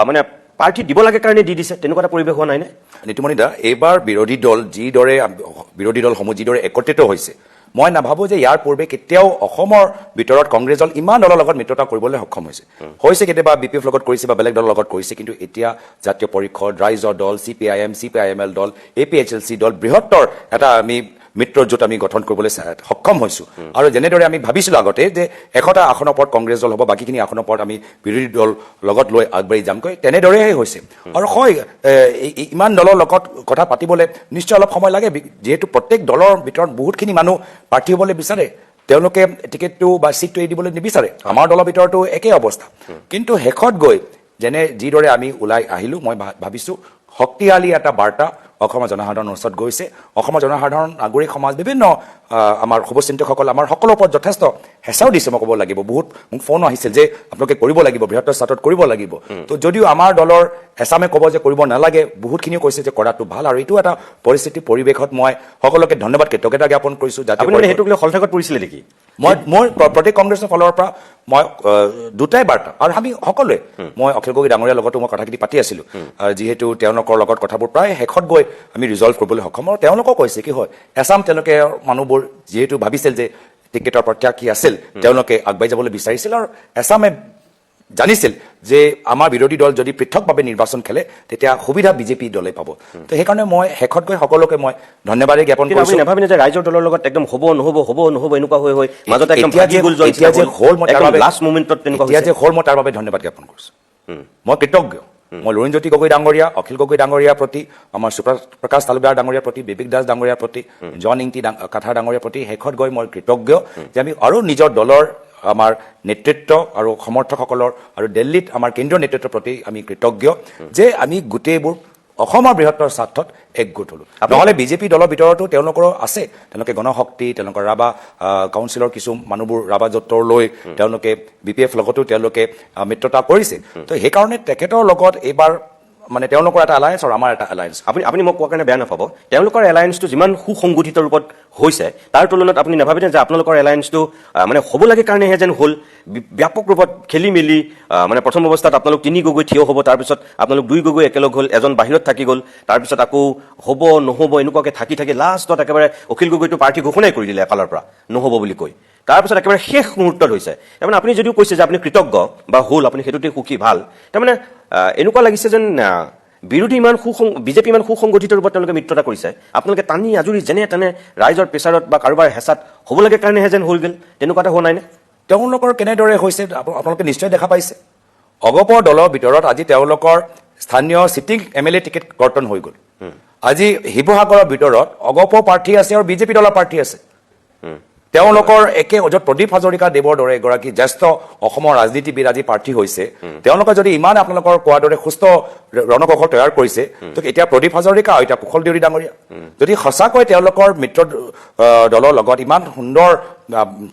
মানে প্ৰাৰ্থী দিব লাগে কাৰণে দি দিছে, তেনেকুৱা এটা পৰিৱেশ হোৱা নাইনে? নীতিমণি দা, এইবাৰ বিৰোধী দলসমূহ যিদৰে একত্ৰিত হৈছে, মই নাভাবোঁ যে ইয়াৰ পূৰ্বে কেতিয়াও অসমৰ ভিতৰত কংগ্ৰেছ দল ইমান দলৰ লগত মিত্ৰতা কৰিবলৈ সক্ষম হৈছে। কেতিয়াবা BPF লগত কৰিছে বা বেলেগ দলৰ লগত কৰিছে, কিন্তু এতিয়া জাতীয় পৰিষদ, ৰাইজৰ দল, CPIM, CPIML দল, APHLC দল, বৃহত্তৰ এটা আমি মিত্ৰজোঁট আমি গঠন কৰিবলৈ সক্ষম হৈছোঁ। আৰু যেনেদৰে আমি ভাবিছিলোঁ আগতে যে 100টা আসনৰ ওপৰত কংগ্ৰেছ দল হ'ব, বাকীখিনি আসনৰ ওপৰত আমি বিৰোধী দল লগত লৈ আগবাঢ়ি যামগৈ, তেনেদৰেহে হৈছে। আৰু হয়, ইমান দলৰ লগত কথা পাতিবলৈ নিশ্চয় অলপ সময় লাগে, যিহেতু প্ৰত্যেক দলৰ ভিতৰত বহুতখিনি মানুহ প্ৰাৰ্থী হ'বলৈ বিচাৰে, তেওঁলোকে টিকেটটো বা ছিটটো এৰি দিবলৈ নিবিচাৰে। আমাৰ দলৰ ভিতৰতো একেই অৱস্থা। কিন্তু শেষত গৈ যিদৰে আমি ওলাই আহিলোঁ, মই ভাবিছোঁ শক্তিশালী এটা বাৰ্তা অসমৰ জনসাধাৰণৰ ওচৰত গৈছে। অসমৰ জনসাধাৰণ, নাগৰিক সমাজ, বিভিন্ন আমাৰ শুভচিন্তকসকল আমাৰ সকলোৰ ওপৰত যথেষ্ট হেঁচাও দিছে, মই ক'ব লাগিব। বহুত মোক ফোন আহিছিল যে আপোনালোকে কৰিব লাগিব, বৃহত্তৰ ছাত্ৰত কৰিব লাগিব। তো যদিও আমাৰ দলৰ এছামে ক'ব যে কৰিব নালাগে, বহুতখিনিও কৈছে যে কৰাটো ভাল। আৰু এইটো এটা পৰিৱেশত মই সকলোকে ধন্যবাদ, কৃতজ্ঞতা জ্ঞাপন কৰিছোঁ। সেইটোক লৈ হলঠাকত পৰিছিলে নেকি? মই প্ৰত্যেক কংগ্ৰেছৰ ফালৰ পৰা মই দুটাই বাৰ্তা, আৰু আমি সকলোৱে, মই অখিল গগৈ ডাঙৰীয়াৰ লগতো মই কথাখিনি পাতি আছিলোঁ, যিহেতু তেওঁলোকৰ লগত কথাবোৰ প্ৰায় শেষত গৈ আমি ৰিজল্ভ কৰিবলৈ সক্ষম। আৰু তেওঁলোকেও কৈছে কি হয়, এছাম তেওঁলোকে মানুহবোৰ যিহেতু ভাবিছিল যে টিকেটৰ প্ৰত্যাশী আছিল, তেওঁলোকে আগবাঢ়ি যাবলৈ বিচাৰিছিল, আৰু এছামে জানিছিল যে আমাৰ বিৰোধী দল যদি পৃথকভাৱে নিৰ্বাচন খেলে তেতিয়া সুবিধা বিজেপি দলে পাব। তো সেইকাৰণে মই শেষত গৈ সকলোকে মই ধন্যবাদেই জ্ঞাপন কৰিছোঁ। নাভাবিনে যে ৰাইজৰ দলৰ লগত একদম হ'ব নহ'ব এনেকুৱা হৈ মাজতে মই তাৰ বাবে ধন্যবাদ জ্ঞাপন কৰিছোঁ। মই কৃতজ্ঞ। মই লুৰিণজ্যোতি গগৈ ডাঙৰীয়া, অখিল গগৈ ডাঙৰীয়াৰ প্ৰতি, আমাৰ সুপ্ৰকাশ তালুকদাৰ ডাঙৰীয়াৰ প্ৰতি, বিবেক দাস ডাঙৰীয়াৰ প্ৰতি, জন ইংতি কাঠাৰ ডাঙৰীয়াৰ প্ৰতি শেষত গৈ মই কৃতজ্ঞ যে আমি আৰু নিজৰ দলৰ আমাৰ নেতৃত্ব আৰু সমৰ্থকসকলৰ আৰু দিল্লীত আমাৰ কেন্দ্ৰীয় নেতৃত্বৰ প্ৰতি আমি কৃতজ্ঞ যে আমি গোটেইবোৰ অসমৰ বৃহত্তৰ স্বাৰ্থত একগোট হ'লোঁ। নহ'লে বিজেপি দলৰ ভিতৰতো তেওঁলোকৰো আছে, তেওঁলোকে গণশক্তি, তেওঁলোকৰ ৰাভা কাউন্সিলৰ কিছু মানুহবোৰ ৰাভা জোঁটৰ লৈ তেওঁলোকে BPF লগতো তেওঁলোকে মিত্ৰতা কৰিছে। তো সেইকাৰণে তেখেতৰ লগত এইবাৰ মানে তেওঁলোকৰ এটা এলায়েন্স আৰু আমাৰ এটা এলায়েন্স। আপুনি মোক কোৱাৰ কাৰণে বেয়া নাপাব, তেওঁলোকৰ এলায়েন্সটো যিমান সুসংগঠিত ৰূপত হৈছে তাৰ তুলনাত আপুনি নাভাবেনে যে আপোনালোকৰ এলায়েন্সটো মানে হ'ব লাগে কাৰণেহে যেন হ'ল, ব্যাপক ৰূপত খেলি মেলি, মানে প্ৰথম অৱস্থাত আপোনালোক 3 গগৈ থিয় হ'ব, তাৰপিছত আপোনালোক 2 গগৈ একেলগ হ'ল, এজন বাহিৰত থাকি গ'ল, তাৰপিছত আকৌ হ'ব নহ'ব এনেকুৱাকৈ থাকি লাষ্টত একেবাৰে অখিল গগৈটো প্ৰাৰ্থী ঘোষণাই কৰি দিলে এফালৰ পৰা নহ'ব বুলি কৈ। তাৰপিছত একেবাৰে শেষ মুহূৰ্তত হৈছে। তাৰমানে আপুনি যদিও কৈছে যে আপুনি কৃতজ্ঞ বা হ'ল, আপুনি সেইটোতে সুখী, ভাল, তাৰমানে এনেকুৱা লাগিছে যেন বিৰোধী বিজেপি ইমান সুসংগঠিত ৰূপত তেওঁলোকে মিত্ৰতা কৰিছে, আপোনালোকে টানি আজুৰি যেনে তেনে ৰাইজৰ প্ৰেছাৰত বা কাৰোবাৰ হেঁচাত হ'ব লাগে কাৰণেহে যেন হৈ গ'ল, তেনেকুৱা এটা হোৱা নাইনে? তেওঁলোকৰ কেনেদৰে হৈছে আপোনালোকে নিশ্চয় দেখা পাইছে। অগপৰ দলৰ ভিতৰত আজি তেওঁলোকৰ স্থানীয় চিটিং MLA টিকেট কৰ্তন হৈ গ'ল। আজি শিৱসাগৰৰ ভিতৰত অগপ প্ৰাৰ্থী আছে আৰু বিজেপি দলৰ প্ৰাৰ্থী আছে। তেওঁলোকৰ একে য'ত প্ৰদীপ হাজৰিকা দেৱৰ দৰে এগৰাকী জ্যেষ্ঠ অসমৰ ৰাজনীতিবিদ আজি প্ৰাৰ্থী হৈছে, তেওঁলোকে যদি ইমান আপোনালোকৰ কোৱাৰ দৰে সুস্থ ৰণকৌশল তৈয়াৰ কৰিছে, তো এতিয়া প্ৰদীপ হাজৰিকা আৰু এতিয়া কুশল দেউৰী ডাঙৰীয়া যদি সঁচাকৈ তেওঁলোকৰ মিত্ৰ দলৰ লগত ইমান সুন্দৰ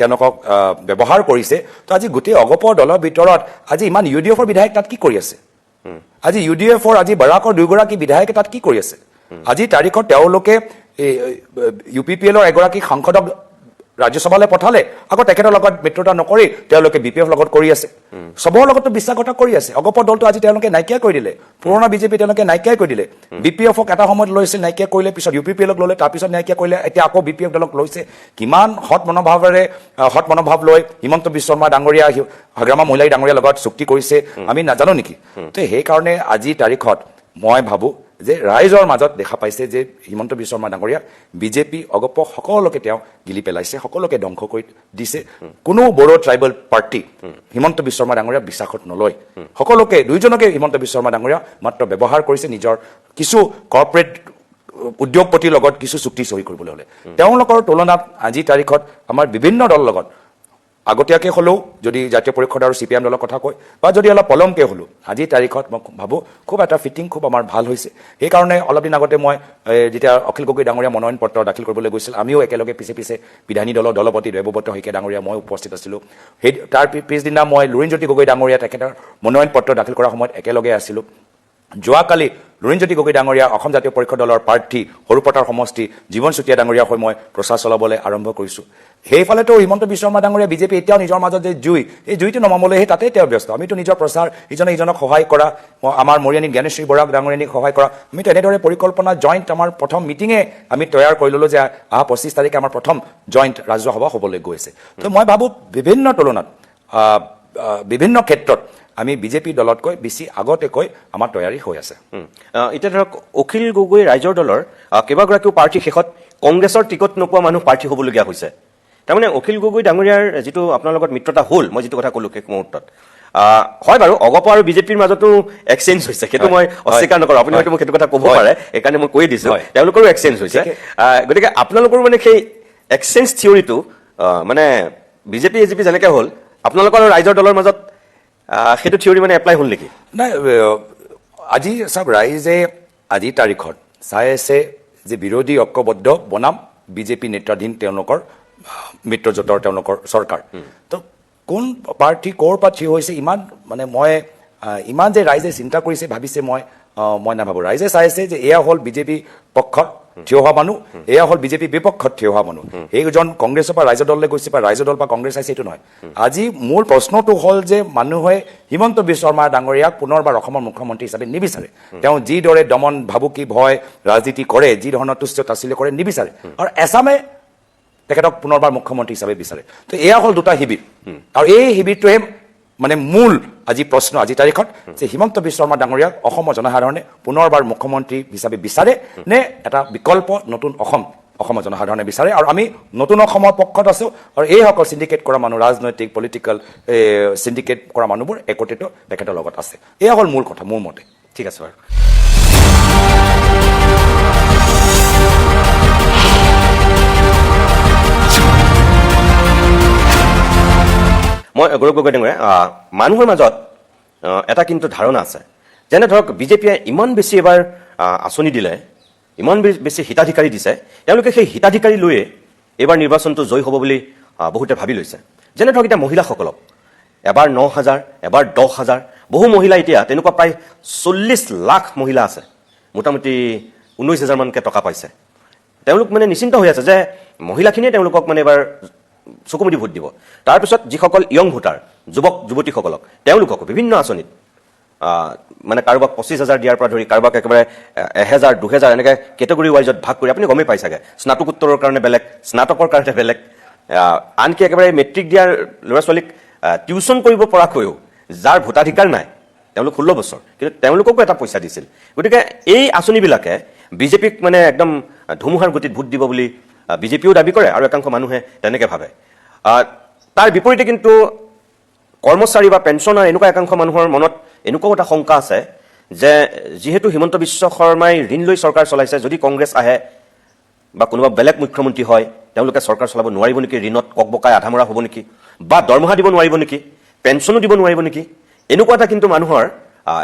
তেওঁলোকক ব্যৱহাৰ কৰিছে, তো আজি গোটেই অগপৰ দলৰ ভিতৰত আজি ইমান UDFৰ বিধায়ক তাত কি কৰি আছে? আজি UDFৰ আজি বাৰাকৰ 2গৰাকী বিধায়কে তাত কি কৰি আছে? আজিৰ তাৰিখত তেওঁলোকে এই UPPL এগৰাকী সাংসদক ৰাজ্যসভালৈ পঠালে আকৌ তেখেতৰ লগত মিত্ৰতা নকৰি তেওঁলোকে BPF লগত কৰি আছে সবৰ লগতো বিশ্বাসঘাত কৰি আছে অগপ দলটো আজি তেওঁলোকে নাইকিয়া কৰি দিলে পুৰণা বিজেপি তেওঁলোকে নাইকিয়া কৰি দিলে BPFক এটা সময়ত লৈছিল নাইকিয়া কৰিলে পিছত UPPLক ল'লে তাৰপিছত নাইকিয়া কৰিলে এতিয়া আকৌ BPF দলক লৈছে কিমান হট মনোভাৱ লৈ হিমন্ত বিশ্ব শৰ্মা ডাঙৰীয়া হাগ্ৰামা মহিলাই ডাঙৰীয়াৰ লগত চুক্তি কৰিছে আমি নাজানো নেকি তো সেইকাৰণে আজিৰ তাৰিখত মই ভাবোঁ যে ৰাইজৰ মাজত দেখা পাইছে যে হিমন্ত বিশ্ব শৰ্মা ডাঙৰীয়া বিজেপি অগপ সকলোকে তেওঁ গিলি পেলাইছে সকলোকে ধ্বংস কৰি দিছে কোনো বড়ো ট্ৰাইবেল পাৰ্টি হিমন্ত বিশ্ব শৰ্মা ডাঙৰীয়া বিশ্বাসত নলয় সকলোকে দুইজনকে হিমন্ত বিশ্ব শৰ্মা ডাঙৰীয়া মাত্ৰ ব্যৱহাৰ কৰিছে নিজৰ কিছু কৰ্পৰেট উদ্যোগপতিৰ লগত কিছু চুক্তি চহী কৰিবলৈ হ'লে তেওঁলোকৰ তুলনাত আজিৰ তাৰিখত আমাৰ বিভিন্ন দলৰ লগত আগতীয়াকৈ হ'লেও যদি জাতীয় পৰিষদ আৰু CPM দলৰ কথা কয় বা যদি অলপ পলমকৈ হ'লেও আজিৰ তাৰিখত মই ভাবোঁ খুব এটা ফিটিং খুব আমাৰ ভাল হৈছে সেইকাৰণে অলপ দিন আগতে মই যেতিয়া অখিল গগৈ ডাঙৰীয়া মনোনয়ন পত্ৰ দাখিল কৰিবলৈ গৈছিল আমিও একেলগে পিছে বিধানী দলৰ দলপতি দেৱব্ৰত শইকীয়া ডাঙৰীয়া মই উপস্থিত আছিলোঁ সেই তাৰ পিছদিনা মই লুৰিণজ্যোতি গগৈ ডাঙৰীয়া তেখেতৰ মনোনয়ন পত্ৰ দাখিল কৰাৰ সময়ত একেলগে আছিলোঁ যোৱাকালি লুৰিণজ্যোতি গগৈ ডাঙৰীয়া অসম জাতীয় পৰিষদ দলৰ প্ৰাৰ্থী সৰুপথাৰ সমষ্টি জীৱন চুতীয়া ডাঙৰীয়া হৈ মই প্ৰচাৰ চলাবলৈ আৰম্ভ কৰিছোঁ সেইফালেতো হিমন্ত বিশ্ব শৰ্মা ডাঙৰীয়া বিজেপি এতিয়াও নিজৰ মাজত যে জুই এই জুইটো নমাবলৈ সেই তাতেই তেওঁ ব্যস্ত আমিতো নিজৰ প্ৰচাৰ ইজনে সিজনক সহায় কৰা আমাৰ মৰিয়ানী জ্ঞানেশ্ৰী বৰা ডাঙৰীয়ানীক সহায় কৰা আমি তেনেদৰে পৰিকল্পনা জইণ্ট আমাৰ প্ৰথম মিটিঙে আমি তৈয়াৰ কৰি ল'লোঁ যে অহা 25 তাৰিখে আমাৰ প্ৰথম জইণ্ট ৰাজহুৱা সভা হ'বলৈ গৈ আছে তো মই ভাবোঁ বিভিন্ন তুলনাত বিভিন্ন ক্ষেত্ৰত আমি বিজেপি দলতকৈ বেছি আগতেকৈ আমাৰ তৈয়াৰী হৈ আছে এতিয়া ধৰক অখিল গগৈ ৰাইজৰ দলৰ কেইবাগৰাকীও প্ৰাৰ্থী শেষত কংগ্ৰেছৰ টিকট নোপোৱা মানুহ প্ৰাৰ্থী হ'বলগীয়া হৈছে তাৰমানে অখিল গগৈ ডাঙৰীয়াৰ যিটো আপোনাৰ লগত মিত্ৰতা হ'ল মই যিটো কথা ক'লোঁ শেষ মুহূৰ্তত হয় বাৰু অগপ আৰু বিজেপিৰ মাজতো এক্সচেঞ্জ হৈছে সেইটো মই অস্বীকাৰ নকৰোঁ আপুনি হয়তো মোক সেইটো কথা ক'ব পাৰে সেইকাৰণে মই কৈ দিছোঁ তেওঁলোকৰো এক্সচেঞ্জ হৈছে গতিকে আপোনালোকৰ মানে সেই এক্সচেঞ্জ থিয়ৰিটো মানে বিজেপি এজেপি যেনেকৈ হ'ল আপোনালোকৰ আৰু ৰাইজৰ দলৰ মাজত সেইটো থিয়ৰি মানে এপ্লাই হ'ল নেকি নাই আজি চাওক ৰাইজে আজিৰ তাৰিখত চাই আছে যে বিৰোধী ঐক্যবদ্ধ বনাম বিজেপি নেতৃত্বাধীন তেওঁলোকৰ মিত্ৰজোঁটৰ তেওঁলোকৰ চৰকাৰ তো কোন প্ৰাৰ্থী ক'ৰ পৰা থিয় হৈছে ইমান মানে মই ইমান যে ৰাইজে চিন্তা কৰিছে ভাবিছে মই নাভাবোঁ ৰাইজে চাই আছে যে এয়া হ'ল বিজেপি পক্ষত থিয় হোৱা মানুহ এয়া হ'ল বিজেপি বিপক্ষত থিয় হোৱা মানুহ সেইজন কংগ্ৰেছৰ পৰা ৰাইজৰ দললৈ গৈছে বা ৰাইজৰ দল পৰা কংগ্ৰেছ আহিছে এইটো নহয় আজি মূল প্ৰশ্নটো হ'ল যে মানুহে হিমন্ত বিশ্ব শৰ্মা ডাঙৰীয়াক পুনৰবাৰ অসমৰ মুখ্যমন্ত্ৰী হিচাপে নিবিচাৰে তেওঁ যিদৰে দমন ভাবুকি ভয় ৰাজনীতি কৰে যি ধৰণৰ তুচ্ছ তাচ্ছিল্য কৰে নিবিচাৰে আৰু এছামে তেখেতক পুনৰবাৰ মুখ্যমন্ত্ৰী হিচাপে বিচাৰে তো এয়া হ'ল দুটা শিবিৰ আৰু এই শিবিৰটোৱে মানে মূল আজি প্ৰশ্ন আজি তাৰিখত যে হিমন্ত বিশ্ব শৰ্মা ডাঙৰীয়াক অসমৰ জনসাধাৰণে পুনৰবাৰ মুখ্যমন্ত্ৰী হিচাপে বিচাৰে নে এটা বিকল্প নতুন অসমৰ জনসাধাৰণে বিচাৰে আৰু আমি নতুন অসমৰ পক্ষত আছোঁ আৰু এইসকল চিণ্ডিকেট কৰা মানুহ ৰাজনৈতিক পলিটিকেল চিণ্ডিকেট কৰা মানুহবোৰ একত্ৰিত তেখেতৰ লগত আছে এয়া হ'ল মূল কথা মোৰ মতে ঠিক আছে বাৰু মই গৌৰৱ গগৈ ডাঙৰীয়া মানুহৰ মাজত এটা কিন্তু ধাৰণা আছে যেনে ধৰক বিজেপিয়ে ইমান বেছি এবাৰ আঁচনি দিলে ইমান বেছি হিতাধিকাৰী দিছে তেওঁলোকে সেই হিতাধিকাৰী লৈয়ে এইবাৰ নিৰ্বাচনটো জয়ী হ'ব বুলি বহুতে ভাবি লৈছে যেনে ধৰক এতিয়া মহিলাসকলক এবাৰ 9,000 এবাৰ 10,000 বহু মহিলা এতিয়া তেনেকুৱা প্ৰায় 40 লাখ মহিলা আছে মোটামুটি 19,000 মানকৈ টকা পাইছে তেওঁলোক মানে নিশ্চিন্ত হৈ আছে যে মহিলাখিনিয়ে তেওঁলোকক মানে এবাৰ চকুমুদি ভোট দিব তাৰপিছত যিসকল ইয়ং ভোটাৰ যুৱক যুৱতীসকলক তেওঁলোককো বিভিন্ন আঁচনিত মানে কাৰোবাক 25,000 দিয়াৰ পৰা ধৰি কাৰোবাক একেবাৰে 1,000 2,000 এনেকৈ কেটেগৰী ৱাইজত ভাগ কৰি আপুনি গমেই পাই চাগে স্নাতকোত্তৰৰ কাৰণে বেলেগ স্নাতকৰ কাৰণে বেলেগ আনকি একেবাৰে মেট্ৰিক দিয়াৰ ল'ৰা ছোৱালীক টিউচন কৰিব পৰাকৈও যাৰ ভোটাধিকাৰ নাই তেওঁলোক 16 বছৰ কিন্তু তেওঁলোককো এটা পইচা দিছিল গতিকে এই আঁচনিবিলাকে বিজেপিক মানে একদম ধুমুহাৰ গতিত ভোট দিব বুলি বিজেপিও দাবী কৰে আৰু একাংশ মানুহে তেনেকৈ ভাবে তাৰ বিপৰীতে কিন্তু কৰ্মচাৰী বা পেঞ্চনাৰ এনেকুৱা একাংশ মানুহৰ মনত এনেকুৱাও এটা শংকা আছে যে যিহেতু হিমন্ত বিশ্ব শৰ্মাই ঋণ লৈ চৰকাৰ চলাইছে যদি কংগ্ৰেছ আহে বা কোনোবা বেলেগ মুখ্যমন্ত্ৰী হয় তেওঁলোকে চৰকাৰ চলাব নোৱাৰিব নেকি ঋণত ককবকাই আধামৰা হ'ব নেকি বা দৰমহা দিব নোৱাৰিব নেকি পেঞ্চনো দিব নোৱাৰিব নেকি এনেকুৱা এটা কিন্তু মানুহৰ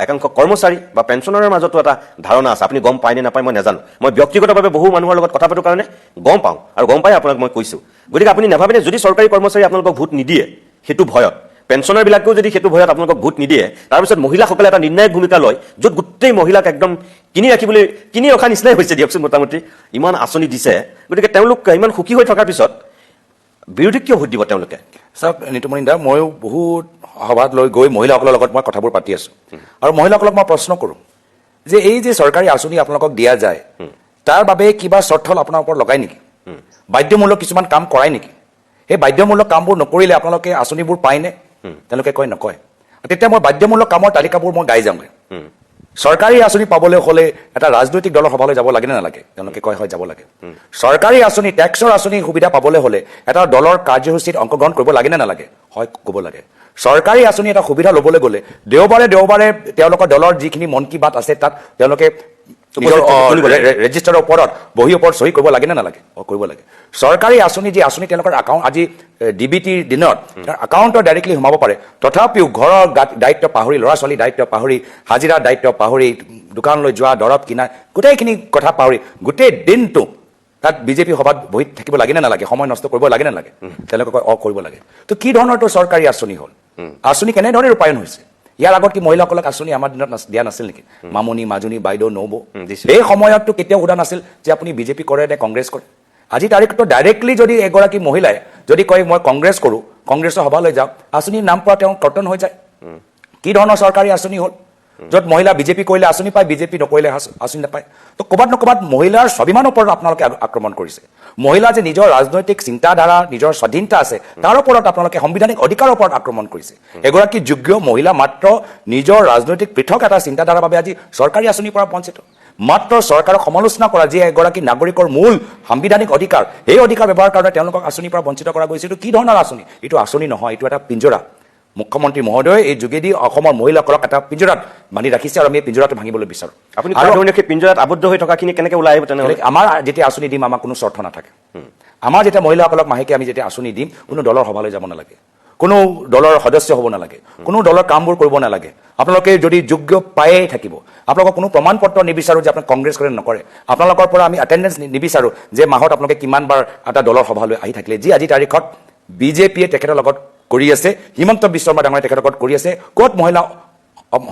একাংশ কৰ্মচাৰী বা পেঞ্চনাৰৰ মাজতো এটা ধাৰণা আছে আপুনি গম পায় নে নাপায় মই নাজানো মই ব্যক্তিগতভাৱে বহু মানুহৰ লগত কথা পাতৰ কাৰণে গম পাওঁ আৰু গম পাই আপোনাক মই কৈছোঁ গতিকে আপুনি নাভাবেনে যদি চৰকাৰী কৰ্মচাৰী আপোনালোকক ভোট নিদিয়ে সেইটো ভয়ত পেঞ্চনাৰবিলাকেও যদি সেইটো ভয়ত আপোনালোকক ভোট নিদিয়ে, তাৰপিছত মহিলাসকলে এটা নিৰ্ণায়ক ভূমিকা লয়, য'ত গোটেই মহিলাক একদম কিনি ৰখা নিচিনাই হৈছে দিয়কচোন মোটামুটি, ইমান আঁচনি দিছে। গতিকে তেওঁলোক ইমান সুখী হৈ থকাৰ পিছত বিৰোধীক কিয় ভোট দিব তেওঁলোকে? চাওক নিতুমণি দা, ময়ো বহুত সভাত লৈ গৈ মহিলাসকলৰ লগত মই কথাবোৰ পাতি আছোঁ, আৰু মহিলাসকলক মই প্ৰশ্ন কৰোঁ যে এই যে চৰকাৰী আঁচনি আপোনালোকক দিয়া যায়, তাৰ বাবে কিবা চৰ্তল আপোনাৰ ওপৰত লগাই নেকি? বাধ্যমূলক কিছুমান কাম কৰাই নেকি? সেই বাধ্যমূলক কামবোৰ নকৰিলে আপোনালোকে আঁচনিবোৰ পায়নে? তেওঁলোকে কয় নকয়। তেতিয়া মই বাধ্যমূলক কামৰ তালিকাবোৰ মই গাই যাওঁগৈ। চৰকাৰী আঁচনি পাবলৈ হ'লে এটা ৰাজনৈতিক দলৰ সভালৈ যাব লাগে নে নালাগে? তেওঁলোকে কয় হয় যাব লাগে। চৰকাৰী আঁচনি, টেক্সৰ আঁচনি সুবিধা পাবলৈ হ'লে এটা দলৰ কাৰ্যসূচীত অংশগ্ৰহণ কৰিব লাগে নে নালাগে? হয়, ক'ব লাগে। চৰকাৰী আঁচনি এটা সুবিধা ল'বলৈ গ'লে দেওবাৰে তেওঁলোকৰ দলৰ যিখিনি মন কী বাত আছে তাত তেওঁলোকে ৰেজিষ্টাৰৰ ওপৰত বহী ওপৰত চহী কৰিব লাগে নে নালাগে? কৰিব লাগে। চৰকাৰী আঁচনি যি আঁচনি তেওঁলোকৰ একাউণ্ট আজি DBTৰ দিনত একাউণ্টত ডাইৰেক্টলি সোমাব পাৰে, তথাপিও ঘৰৰ দায়িত্ব পাহৰি, ল'ৰা ছোৱালীৰ দায়িত্ব পাহৰি, হাজিৰাৰ দায়িত্ব পাহৰি, দোকানলৈ যোৱা, দৰৱ কিনা, গোটেইখিনি কথা পাহৰি গোটেই দিনটো তাত বিজেপি সভাত বহি থাকিব লাগে নে নালাগে? সময় নষ্ট কৰিব লাগে নে নালাগে? তেওঁলোকে কয় কৰিব লাগে। তো কি ধৰণৰটো চৰকাৰী আঁচনি হ'ল? আঁচনি কেনেধৰণে ৰূপায়ণ হৈছে? ইয়াৰ আগত কি মহিলাসকলক আঁচনি আমাৰ দিনত দিয়া নাছিল নেকি? মামনি, মাজনী, বাইদেউ, নবৌ, এই সময়ততো কেতিয়াও সোধা নাছিল যে আপুনি বিজেপি কৰে নে কংগ্ৰেছ কৰে? আজি তাৰিখতো ডাইৰেক্টলি যদি এগৰাকী মহিলাই যদি কয় মই কংগ্ৰেছ কৰোঁ, কংগ্ৰেছৰ সভালৈ যাওঁ, আঁচনিৰ নাম পৰা তেওঁ কৰ্তন হৈ যায়। কি ধৰণৰ চৰকাৰী আঁচনি হ'ল য'ত মহিলা বিজেপি কৰিলে আঁচনি পায়, বিজেপি নকৰিলে আঁচনি নাপায়? তো ক'ৰবাত ক'ৰবাত মহিলাৰ স্বাভিমানৰ ওপৰত আপোনালোকে আক্ৰমণ কৰিছে। মহিলা যে নিজৰ ৰাজনৈতিক চিন্তাধাৰা, নিজৰ স্বাধীনতা আছে তাৰ ওপৰত আপোনালোকে সাংবিধানিক অধিকাৰৰ ওপৰত আক্ৰমণ কৰিছে। এগৰাকী যোগ্য মহিলা মাত্ৰ নিজৰ ৰাজনৈতিক পৃথক এটা চিন্তাধাৰাৰ বাবে আজি চৰকাৰী আঁচনিৰ পৰা বঞ্চিত। মাত্ৰ চৰকাৰক সমালোচনা কৰা যি এগৰাকী নাগৰিকৰ মূল সাংবিধানিক অধিকাৰ, সেই অধিকাৰ ব্যৱহাৰৰ কাৰণে তেওঁলোকক আঁচনিৰ পৰা বঞ্চিত কৰা গৈছে। এইটো কি ধৰণৰ আঁচনি? এইটো আঁচনি নহয়, এইটো এটা পিঞ্জৰা। মুখ্যমন্ত্ৰী মহোদয়ে এই যোগেদি অসমৰ মহিলাসকলক এটা পিঞ্জৰাত বান্ধি ৰাখিছে, আৰু আমি এই পিঞ্জৰাটো ভাঙিবলৈ বিচাৰোঁ। আপুনি সেই পিঞ্জৰাত আবদ্ধ হৈ থকাখিনি কেনেকৈ ওলাই আহিব তেনেহ'লে? আমাৰ যেতিয়া আঁচনি দিম আমাৰ কোনো স্বাৰ্থ নাথাকে। আমাৰ যেতিয়া মহিলাসকলক মাহেকে আমি যেতিয়া আঁচনি দিম, কোনো দলৰ সভালৈ যাব নালাগে, কোনো দলৰ সদস্য হ'ব নালাগে, কোনো দলৰ কামবোৰ কৰিব নালাগে। আপোনালোকে যদি যোগ্য পায়েই থাকিব, আপোনালোকক কোনো প্ৰমাণ পত্ৰ নিবিচাৰোঁ যে আপোনাক কংগ্ৰেছ কৰে নকৰে, আপোনালোকৰ পৰা আমি এটেণ্ডেঞ্চ নিবিচাৰোঁ যে মাহত আপোনালোকে কিমানবাৰ এটা দলৰ সভালৈ আহি থাকিলে। যি আজি তাৰিখত বিজেপিয়ে তেখেতৰ লগত কৰি আছে, হিমন্ত বিশ্ব শৰ্মা ডাঙৰীয়াই তেখেতৰ লগত কৰি আছে, ক'ত মহিলা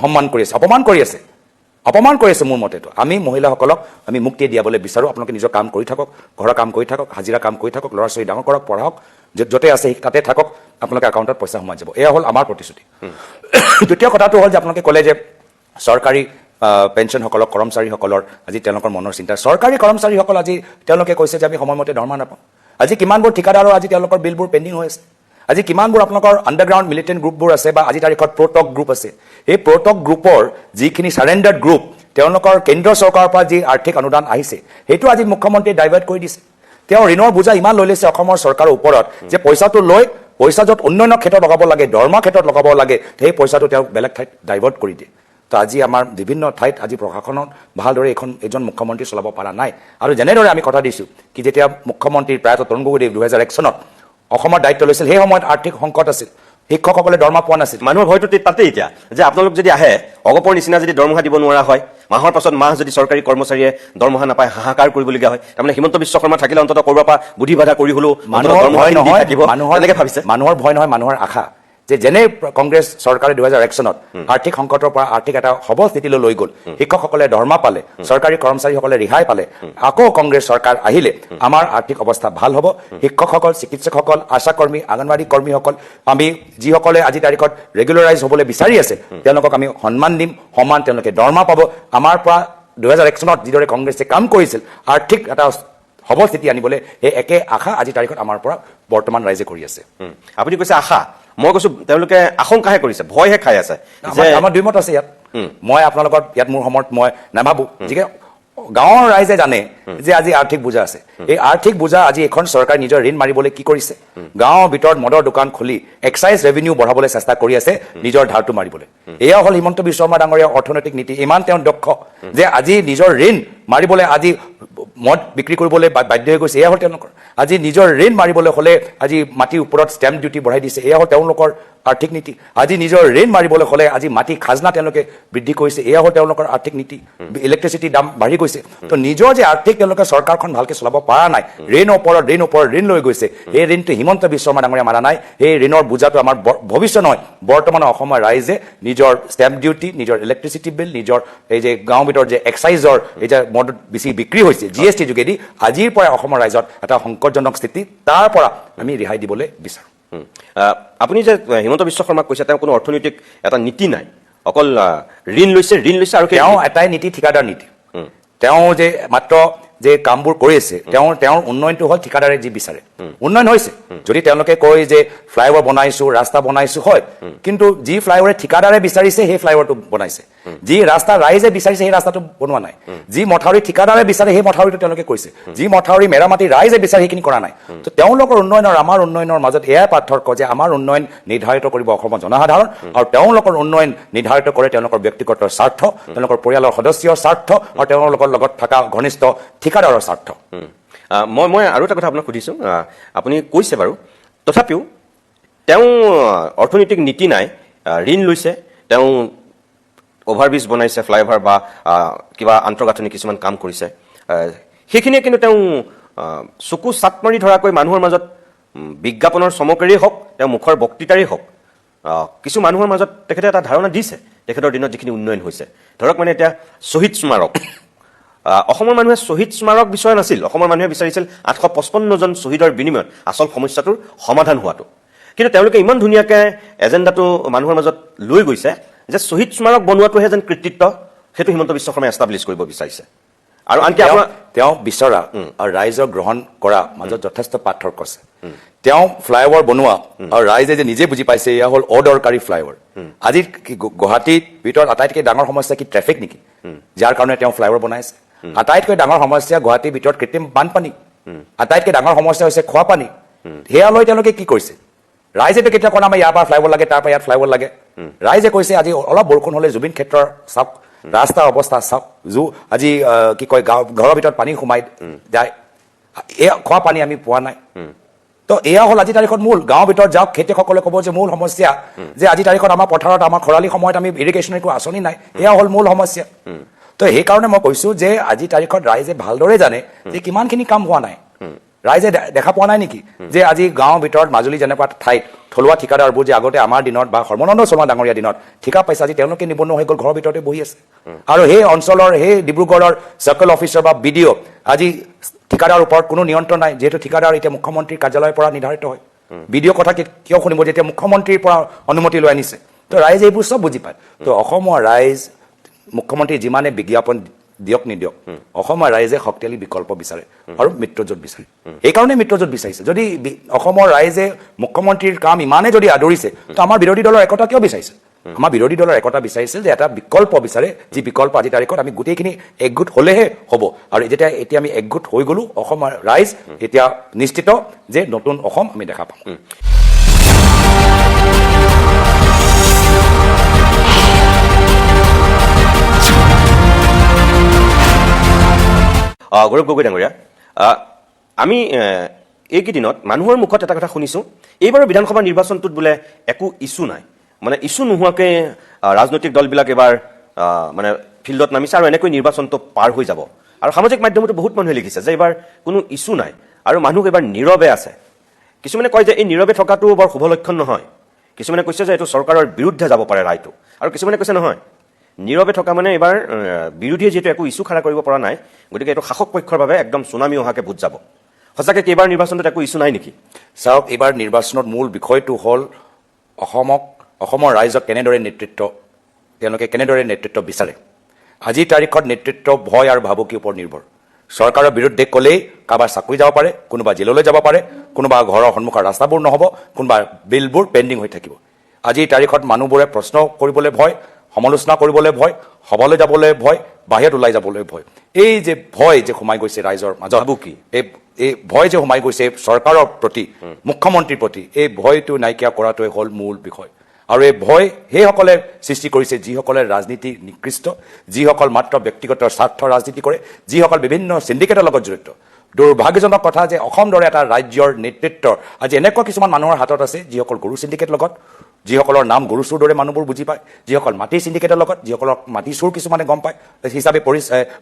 সন্মান কৰি আছে? অপমান কৰি আছে, অপমান কৰি আছে। মোৰ মতেতো আমি মহিলাসকলক আমি মুক্তি দিয়াবলৈ বিচাৰোঁ। আপোনালোকে নিজৰ কাম কৰি থাকক, ঘৰৰ কাম কৰি থাকক, হাজিৰা কাম কৰি থাকক, ল'ৰা ছোৱালী ডাঙৰ কৰক, পঢ়াওক, য'তে আছে তাতে থাকক, আপোনালোকে একাউণ্টত পইচা সোমাই যাব। এয়া হ'ল আমাৰ প্ৰতিশ্ৰুতি। দ্বিতীয় কথাটো হ'ল যে আপোনালোকে ক'লে যে চৰকাৰী পেঞ্চনসকলক, কৰ্মচাৰীসকলৰ আজি তেওঁলোকৰ মনৰ চিন্তা। চৰকাৰী কৰ্মচাৰীসকল আজি তেওঁলোকে কৈছে যে আমি সময়মতে দৰমহা নাপাওঁ। আজি কিমানবোৰ ঠিকাদাৰৰ আজি তেওঁলোকৰ বিলবোৰ পেণ্ডিং হৈ আছে। আজি কিমানবোৰ আপোনালোকৰ আণ্ডাৰগ্ৰাউণ্ড মিলিটেণ্ট গ্ৰুপবোৰ আছে বা আজি তাৰিখত প্ৰটক গ্ৰুপ আছে, এই প্ৰটক গ্ৰুপৰ যিখিনি চাৰেণ্ডাৰ্ড গ্ৰুপ, তেওঁলোকৰ কেন্দ্ৰ চৰকাৰৰ পৰা যি আৰ্থিক অনুদান আহিছে সেইটো আজি মুখ্যমন্ত্ৰীয়ে ডাইভাৰ্ট কৰি দিছে। তেওঁ ঋণৰ বোজা ইমান লৈ লৈছে অসমৰ চৰকাৰৰ ওপৰত যে পইচাটো লৈ পইচা য'ত অন্যান্য ক্ষেত্ৰত লগাব লাগে, দৰমহা ক্ষেত্ৰত লগাব লাগে, সেই পইচাটো তেওঁ বেলেগ ঠাইত ডাইভাৰ্ট কৰি দিয়ে। তো আজি আমাৰ বিভিন্ন ঠাইত আজি প্ৰশাসনত ভালদৰে এজন মুখ্যমন্ত্ৰী চলাব পৰা নাই। আৰু যেনেদৰে আমি কথা দিছোঁ কি যেতিয়া মুখ্যমন্ত্ৰী প্ৰায়তঃ তৰুণ গগৈদেৱ 2001 চনত অসমৰ দায়িত্ব লৈছিল, সেই সময়ত আৰ্থিক সংকট আছিল, শিক্ষকসকলে দৰমহা পোৱা নাছিল। মানুহৰ ভয়টো তাতেই এতিয়া যে আপোনালোক যদি আহে অগপৰ নিচিনা যদি দৰমহা দিব নোৱাৰা হয়, মাহৰ পাছত মাহ যদি চৰকাৰী কৰ্মচাৰীয়ে দৰমহা নাপায়, হাহাকাৰ কৰিবলগীয়া হয়, তাৰমানে হিমন্ত বিশ্ব শৰ্মা থাকিলে অন্ততঃ ক'ৰবাৰ পৰা বুদ্ধি বাধা কৰি হ'লেও মানুহৰ ভয় নহয়, মানুহৰ ভয় নহয়, মানুহৰ আশা যে যেনে কংগ্ৰেছ চৰকাৰে 2001 চনত আৰ্থিক সংকটৰ পৰা আৰ্থিক এটা সবল স্থিতিলৈ লৈ গ'ল, শিক্ষকসকলে দৰমহা পালে, চৰকাৰী কৰ্মচাৰীসকলে ৰেহাই পালে, আকৌ কংগ্ৰেছ চৰকাৰ আহিলে আমাৰ আৰ্থিক অৱস্থা ভাল হ'ব। শিক্ষকসকল, চিকিৎসকসকল, আশাকৰ্মী, অংগনবাড়ী কৰ্মীসকল, আমি যিসকলে আজি তাৰিখত ৰেগুলাৰাইজ হ'বলৈ বিচাৰি আছে তেওঁলোকক আমি সন্মান দিম, সমান তেওঁলোকে দৰমহা পাব। আমাৰ পৰা 2001 চনত যিদৰে কংগ্ৰেছে কাম কৰিছিল আৰ্থিক এটা সবল স্থিতি আনিবলৈ, সেই একে আশা আজি তাৰিখত আমাৰ পৰা বৰ্তমান ৰাইজে কৰি আছে। আপুনি কৈছে আশা, মই কৈছোঁ তেওঁলোকে আশংকাহে কৰিছে, ভয়হে খাই আছে। আমাৰ দুই মত আছে ইয়াত। মই আপোনালোকৰ ইয়াত মোৰ সময়ত মই নাভাবোঁ, যিকে গাঁৱৰ ৰাইজে জানে যে আজি আৰ্থিক বোজা আছে। এই আৰ্থিক বোজা আজি এখন চৰকাৰে নিজৰ ঋণ মাৰিবলৈ কি কৰিছে, গাঁৱৰ ভিতৰত মদৰ দোকান খুলি এক্সাইজ ৰেভিনিউ বঢ়াবলৈ চেষ্টা কৰি আছে নিজৰ ধাৰটো মাৰিবলৈ। এয়া হ'ল হিমন্ত বিশ্ব শৰ্মা ডাঙৰীয়াৰ অৰ্থনৈতিক নীতি। ইমান তেওঁ দক্ষ যে আজি নিজৰ ঋণ মাৰিবলৈ আজি মদ বিক্ৰী কৰিবলৈ বাধ্য হৈ গৈছে, এয়া হ'ল তেওঁলোকৰ। আজি নিজৰ ঋণ মাৰিবলৈ হ'লে আজি মাটিৰ ওপৰত ষ্টেম্প ডিউটি বঢ়াই দিছে, এয়া হ'ল তেওঁলোকৰ আৰ্থিক নীতি। আজি নিজৰ ঋণ মাৰিবলৈ হ'লে আজি মাটি খাজনা তেওঁলোকে বৃদ্ধি কৰিছে, এয়া হ'ল তেওঁলোকৰ আৰ্থিক নীতি। ইলেক্ট্ৰিচিটিৰ দাম বাঢ়ি গৈছে। তো নিজৰ যে আৰ্থিক তেওঁলোকে চৰকাৰখন ভালকৈ চলাব পৰা নাই, ঋণৰ ওপৰত ঋণ লৈ গৈছে। সেই ঋণটো হিমন্ত বিশ্ব শৰ্মা ডাঙৰীয়া মাৰা নাই। সেই ঋণৰ বোজাটো আমাৰ ভৱিষ্যত নহয়, বৰ্তমানৰ অসমৰ ৰাইজে নিজৰ ষ্টেম্প ডিউটি, নিজৰ ইলেক্ট্ৰিচিটি বিল, নিজৰ এই যে গাঁৱৰ ভিতৰত যে এক্সাইজৰ এই যে মদ বেছি বিক্ৰী হৈছে GST যোগেদি, আজিৰ পৰা অসমৰ ৰাইজত এটা সংকটজনক স্থিতি, তাৰ পৰা আমি ৰেহাই দিবলৈ বিচাৰোঁ। আপুনি যে হিমন্ত বিশ্ব শৰ্মাক কৈছে তেওঁ কোনো অৰ্থনৈতিক এটা নীতি নাই, অকল ঋণ লৈছে আৰু তেওঁ এটাই নীতি, ঠিকাদাৰ নীতি। তেওঁ যে মাত্ৰ যে কামবোৰ কৰি আছে, তেওঁৰ উন্নয়নটো হ'ল ঠিকাদাৰে যি বিচাৰে, উন্নয়ন হৈছে। যদি তেওঁলোকে কয় যে ফ্লাইঅভাৰ বনাইছো, ৰাস্তা বনাইছো, হয়, কিন্তু যি ফ্লাইঅভাৰে ঠিকাদাৰে বিচাৰিছে সেই ফ্লাইঅভাৰটো বনাইছে, যি ৰাস্তা ৰাইজে বিচাৰিছে সেই ৰাস্তাটো বনোৱা নাই, যি মথাউৰি ঠিকাদাৰে বিচাৰে সেই মথাউৰিটো তেওঁলোকে কৰিছে, যি মথাউৰি মেৰামতি ৰাইজে বিচাৰে সেইখিনি কৰা নাই। তো তেওঁলোকৰ উন্নয়ন আৰু আমাৰ উন্নয়নৰ মাজত এয়াই পাৰ্থক্য যে আমাৰ উন্নয়ন নিৰ্ধাৰিত কৰিব অসমৰ জনসাধাৰণ, আৰু তেওঁলোকৰ উন্নয়ন নিৰ্ধাৰিত কৰে তেওঁলোকৰ ব্যক্তিগত স্বাৰ্থ, তেওঁলোকৰ পৰিয়ালৰ সদস্যৰ স্বাৰ্থ, আৰু তেওঁলোকৰ লগত থকা ঘনিষ্ঠ ঠিকাদাৰৰ স্বাৰ্থ। মই আৰু এটা কথা আপোনাক সুধিছোঁ, আপুনি কৈছে বাৰু, তথাপিও তেওঁ অৰ্থনৈতিক নীতি নাই, ঋণ লৈছে, তেওঁ অভাৰব্ৰিজ বনাইছে, ফ্লাইঅভাৰ বা কিবা আন্তঃগাঁথনি কিছুমান কাম কৰিছে, সেইখিনিয়ে কিন্তু তেওঁ চকু চাপ মাৰি ধৰাকৈ মানুহৰ মাজত বিজ্ঞাপনৰ চমকেৰেই হওক, তেওঁ মুখৰ বক্তৃতাৰেই হওক, কিছু মানুহৰ মাজত তেখেতে এটা ধাৰণা দিছে তেখেতৰ দিনত যিখিনি উন্নয়ন হৈছে। ধৰক মানে এতিয়া শ্বহীদ স্মাৰক, অসমৰ মানুহে শ্বহীদ স্মাৰক বিচৰা নাছিল, অসমৰ মানুহে বিচাৰিছিল 855জন শ্বহীদৰ বিনিময়ত আচল সমস্যাটোৰ সমাধান হোৱাটো। কিন্তু তেওঁলোকে ইমান ধুনীয়াকৈ এজেণ্ডাটো মানুহৰ মাজত লৈ গৈছে যে শ্বহীদ স্মাৰক বনোৱাটোহে যেন কৃতিত্ব, সেইটো হিমন্ত বিশ্ব শৰ্মাই এষ্টাব্লিছ কৰিব বিচাৰিছে। আৰু আনকি তেওঁ বিচৰা আৰু ৰাইজৰ গ্ৰহণ কৰা মাজত যথেষ্ট পাৰ্থক্য আছে। তেওঁ ফ্লাইঅভাৰ বনোৱা আৰু ৰাইজে যে নিজে বুজি পাইছে এয়া হ'ল অদৰকাৰী ফ্লাইঅভাৰ। আজি গুৱাহাটীৰ ভিতৰত আটাইতকৈ ডাঙৰ সমস্যা কি ট্ৰেফিক নেকি, যাৰ কাৰণে তেওঁ ফ্লাইঅভাৰ বনাইছে? আটাইতকৈ ডাঙৰ সমস্যা গুৱাহাটীৰ ভিতৰত কৃত্ৰিম বানপানী, আটাইতকৈ ডাঙৰ সমস্যা হৈছে খোৱা পানী। সেয়া লৈ তেওঁলোকে কি কৰিছে? ৰাইজেতো কেতিয়া কোৱা আমাৰ ইয়াৰ পৰা ফ্লাইঅভাৰ লাগে, তাৰ পৰা ইয়াত ফ্লাইঅভাৰ লাগে। ৰাইজে কৈছে আজি অলপ বৰষুণ হ'লে জুবিন ক্ষেত্ৰৰ চাওক, ৰাস্তাৰ অৱস্থা চাওক, আজি কি কয় ঘৰৰ ভিতৰত পানী সোমাই যায়, এয়া খোৱা পানী আমি পোৱা নাই। তো এয়া হ'ল আজি তাৰিখত মূল। গাঁৱৰ ভিতৰত যাওক, খেতিয়কসকলে ক'ব যে মূল সমস্যা যে আজি তাৰিখত আমাৰ পথাৰত আমাৰ খৰালি সময়ত আমি ইৰিগেশ্যনৰ একো আঁচনি নাই, এয়া হ'ল মূল সমস্যা। তো সেইকাৰণে মই কৈছোঁ যে আজি তাৰিখত ৰাইজে ভালদৰে জানে যে কিমানখিনি কাম হোৱা নাই। ৰাইজে দেখা পোৱা নাই নেকি যে আজি গাঁৱৰ ভিতৰত মাজুলী যেনেকুৱা ঠাইত থলুৱা ঠিকাদাৰবোৰ যে আগতে আমাৰ দিনত বা সৰ্বানন্দ শৰ্মা ডাঙৰীয়া দিনত ঠিকা পাইছে, আজি তেওঁলোকে নিবনুৱা হৈ গ'ল, ঘৰৰ ভিতৰতে বহি আছে। আৰু সেই অঞ্চলৰ সেই ডিব্ৰুগড়ৰ চাৰ্কল অফিচাৰ বা BDO আজি ঠিকাদাৰৰ ওপৰত কোনো নিয়ন্ত্ৰণ নাই, যিহেতু ঠিকাদাৰ এতিয়া মুখ্যমন্ত্ৰীৰ কাৰ্যালয়ৰ পৰা নিৰ্ধাৰিত হয়। BDO কথা কিয় শুনিব যেতিয়া মুখ্যমন্ত্ৰীৰ পৰা অনুমতি লৈ আনিছে? তো ৰাইজে এইবোৰ চব বুজি পায়। তো অসমৰ ৰাইজ মুখ্যমন্ত্ৰী যিমানে বিজ্ঞাপন দিয়ক নিদিয়ক, অসমৰ ৰাইজে শক্তিশালী বিকল্প বিচাৰে আৰু মিত্ৰজোঁট বিচাৰে। এইকাৰণে মিত্ৰজোঁট বিচাৰিছে। যদি অসমৰ ৰাইজে মুখ্যমন্ত্ৰীৰ কাম ইমানে যদি আদৰিছে, তো আমাৰ বিৰোধী দলৰ একতা কিয় বিচাৰিছে? আমাৰ বিৰোধী দলৰ একতা বিচাৰিছিল যে এটা বিকল্প বিচাৰে, যি বিকল্প আজি তাৰিখত আমি গোটেইখিনি একগোট হ'লেহে হ'ব। আৰু এতিয়া আমি একগোট হৈ গ'লো, অসমৰ ৰাইজ এতিয়া নিশ্চিত যে নতুন অসম আমি দেখা পাম। গৌৰৱ গগৈ ডাঙৰীয়া, আমি এইকেইদিনত মানুহৰ মুখত এটা কথা শুনিছোঁ, এইবাৰৰ বিধানসভা নিৰ্বাচনটোত বোলে একো ইছ্যু নাই, মানে ইছ্যু নোহোৱাকৈ ৰাজনৈতিক দলবিলাক এবাৰ মানে ফিল্ডত নামিছে আৰু এনেকৈ নিৰ্বাচনটো পাৰ হৈ যাব। আৰু সামাজিক মাধ্যমতো বহুত মানুহে লিখিছে যে এইবাৰ কোনো ইছ্যু নাই আৰু মানুহ এইবাৰ নীৰৱে আছে। কিছুমানে কয় যে এই নীৰৱে থকাটো বৰ শুভ লক্ষণ নহয়, কিছুমানে কৈছে যে এইটো চৰকাৰৰ বিৰুদ্ধে যাব পাৰে ৰায়টো, আৰু কিছুমানে কৈছে নহয়, নীৰৱে থকা মানে এইবাৰ বিৰোধীয়ে যিহেতু একো ইছ্যু খাৰা কৰিব পৰা নাই, গতিকে এইটো শাসক পক্ষৰ বাবে একদম চুনামি অহাকৈ বুজ যাব। সঁচাকৈ এইবাৰ নিৰ্বাচনটোত একো ইছ্যু নাই নেকি? চাওক, এইবাৰ নিৰ্বাচনত মূল বিষয়টো হ'ল অসমৰ ৰাইজক তেওঁলোকে কেনেদৰে নেতৃত্ব বিচাৰে। আজিৰ তাৰিখত নেতৃত্ব ভয় আৰু ভাবুকিৰ ওপৰত নিৰ্ভৰ। চৰকাৰৰ বিৰুদ্ধে ক'লেই কাৰোবাৰ চাকৰি যাব পাৰে, কোনোবা জেললৈ যাব পাৰে, কোনোবা ঘৰৰ সন্মুখৰ ৰাস্তাবোৰ নহ'ব, কোনোবা বিলবোৰ পেণ্ডিং হৈ থাকিব। আজিৰ তাৰিখত মানুহবোৰে প্ৰশ্ন কৰিবলৈ ভয়, সমালোচনা কৰিবলৈ ভয়, সভালৈ যাবলৈ ভয়, বাহিৰত ওলাই যাবলৈ ভয়। এই যে ভয় যে সোমাই গৈছে ৰাইজৰ মাজত, ভাবুকি, এই ভয় যে সোমাই গৈছে চৰকাৰৰ প্ৰতি, মুখ্যমন্ত্ৰীৰ প্ৰতি, এই ভয়টো নাইকিয়া কৰাটোৱে হ'ল মূল বিষয়। আৰু এই ভয় সেইসকলে সৃষ্টি কৰিছে যিসকলে ৰাজনীতি নিকৃষ্ট, যিসকল মাত্ৰ ব্যক্তিগত স্বাৰ্থ ৰাজনীতি কৰে, যিসকল বিভিন্ন সিন্ডিকেটৰ লগত জড়িত। দুৰ্ভাগ্যজনক কথা যে অসম দৰে এটা ৰাজ্যৰ নেতৃত্ব আজি এনেকুৱা কিছুমান মানুহৰ হাতত আছে যিসকল গৰু সিন্ডিকেট লগত, যিসকলৰ নাম গৰু চোৰ দৰে মানুহবোৰ বুজি পায়, যিসকল মাটিৰ সিন্ডিকেটৰ লগত, যিসকলক মাটি চোৰ কিছুমানে গম পায় হিচাপে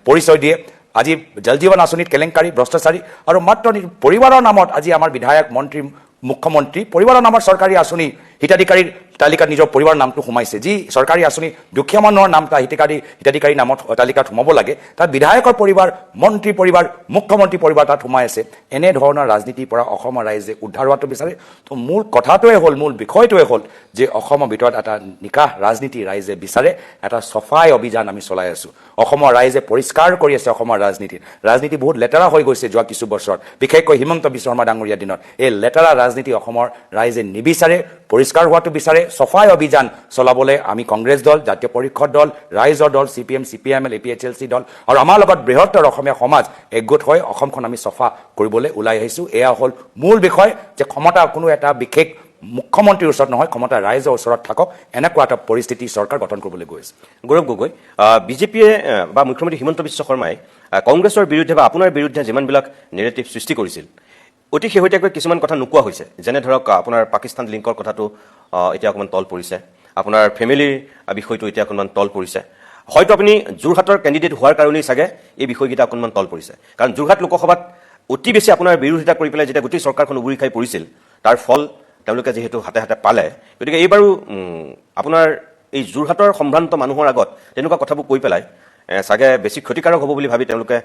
পৰিচয় দিয়ে। আজি জল জীৱন আঁচনিত কেলেংকাৰী, ভ্ৰষ্টাচাৰী আৰু মাত্ৰ পৰিবাৰৰ নামত আজি আমাৰ বিধায়ক, মন্ত্ৰী, মুখ্যমন্ত্ৰী পৰিবাৰৰ নামত চৰকাৰী আঁচনি হিতাধিকাৰীৰ তালিকাত নিজৰ পৰিবাৰৰ নামটো সোমাইছে। যি চৰকাৰী আঁচনি দুখীয়া মানুহৰ নাম এটা হিতাধিকাৰী নামত তালিকাত সোমাব লাগে, তাত বিধায়কৰ পৰিবাৰ, মন্ত্ৰী পৰিবাৰ, মুখ্যমন্ত্ৰী পৰিবাৰ তাত সোমাই আছে। এনেধৰণৰ ৰাজনীতিৰ পৰা অসমৰ ৰাইজে উদ্ধাৰ হোৱাটো বিচাৰে। তো মূল কথাটোৱে হ'ল, মূল বিষয়টোৱে হ'ল যে অসমৰ ভিতৰত এটা নিকাহ ৰাজনীতি ৰাইজে বিচাৰে, এটা চফাই অভিযান আমি চলাই আছোঁ। অসমৰ ৰাইজে পৰিষ্কাৰ কৰি আছে অসমৰ ৰাজনীতি বহুত লেতেৰা হৈ গৈছে যোৱা কিছু বছৰত, বিশেষকৈ হিমন্ত বিশ্ব শৰ্মা ডাঙৰীয়াৰ দিনত। এই লেতেৰা ৰাজনীতি অসমৰ ৰাইজে নিবিচাৰে, পৰিষ্কাৰ হোৱাটো বিচাৰে। চফাই অভিযান চলাবলৈ আমি কংগ্ৰেছ দল, জাতীয় পৰিষদ দল, ৰাইজৰ দল, CPM, CPIML, APHLC দল আৰু আমাৰ লগত বৃহত্তৰ অসমীয়া সমাজ একগোট হৈ অসমখন আমি চফা কৰিবলৈ ওলাই আহিছোঁ। এয়া হ'ল মূল বিষয় যে ক্ষমতা কোনো এটা বিশেষ মুখ্যমন্ত্ৰীৰ ওচৰত নহয়, ক্ষমতা ৰাইজৰ ওচৰত থাকক, এনেকুৱা এটা পৰিস্থিতি চৰকাৰ গঠন কৰিবলৈ গৈ আছে। গৌৰৱ গগৈ, বিজেপিয়ে বা মুখ্যমন্ত্ৰী হিমন্ত বিশ্ব শৰ্মাই কংগ্ৰেছৰ বিৰুদ্ধে বা আপোনাৰ বিৰুদ্ধে যিমানবিলাক নেৰেটিভ সৃষ্টি কৰিছিল, অতি শেহতীয়াকৈ কিছুমান কথা নোকোৱা হৈছে। যেনে ধৰক আপোনাৰ পাকিস্তান লিংকৰ কথাটো এতিয়া অকণমান তল পৰিছে, আপোনাৰ ফেমিলিৰ বিষয়টো এতিয়া অকণমান তল পৰিছে। হয়তো আপুনি যোৰহাটৰ কেণ্ডিডেট হোৱাৰ কাৰণেই চাগে এই বিষয়কেইটা অকণমান তল পৰিছে, কাৰণ যোৰহাট লোকসভাত অতি বেছি আপোনাৰ বিৰোধিতা কৰি পেলাই যেতিয়া গোটেই চৰকাৰখন উবুৰি খাই পৰিছিল, তাৰ ফল তেওঁলোকে যিহেতু হাতে হাতে পালে, গতিকে এইবাৰো আপোনাৰ এই যোৰহাটৰ সম্ভ্ৰান্ত মানুহৰ আগত তেনেকুৱা কথাবোৰ কৈ পেলাই চাগে বেছি ক্ষতিকাৰক হ'ব বুলি ভাবি তেওঁলোকে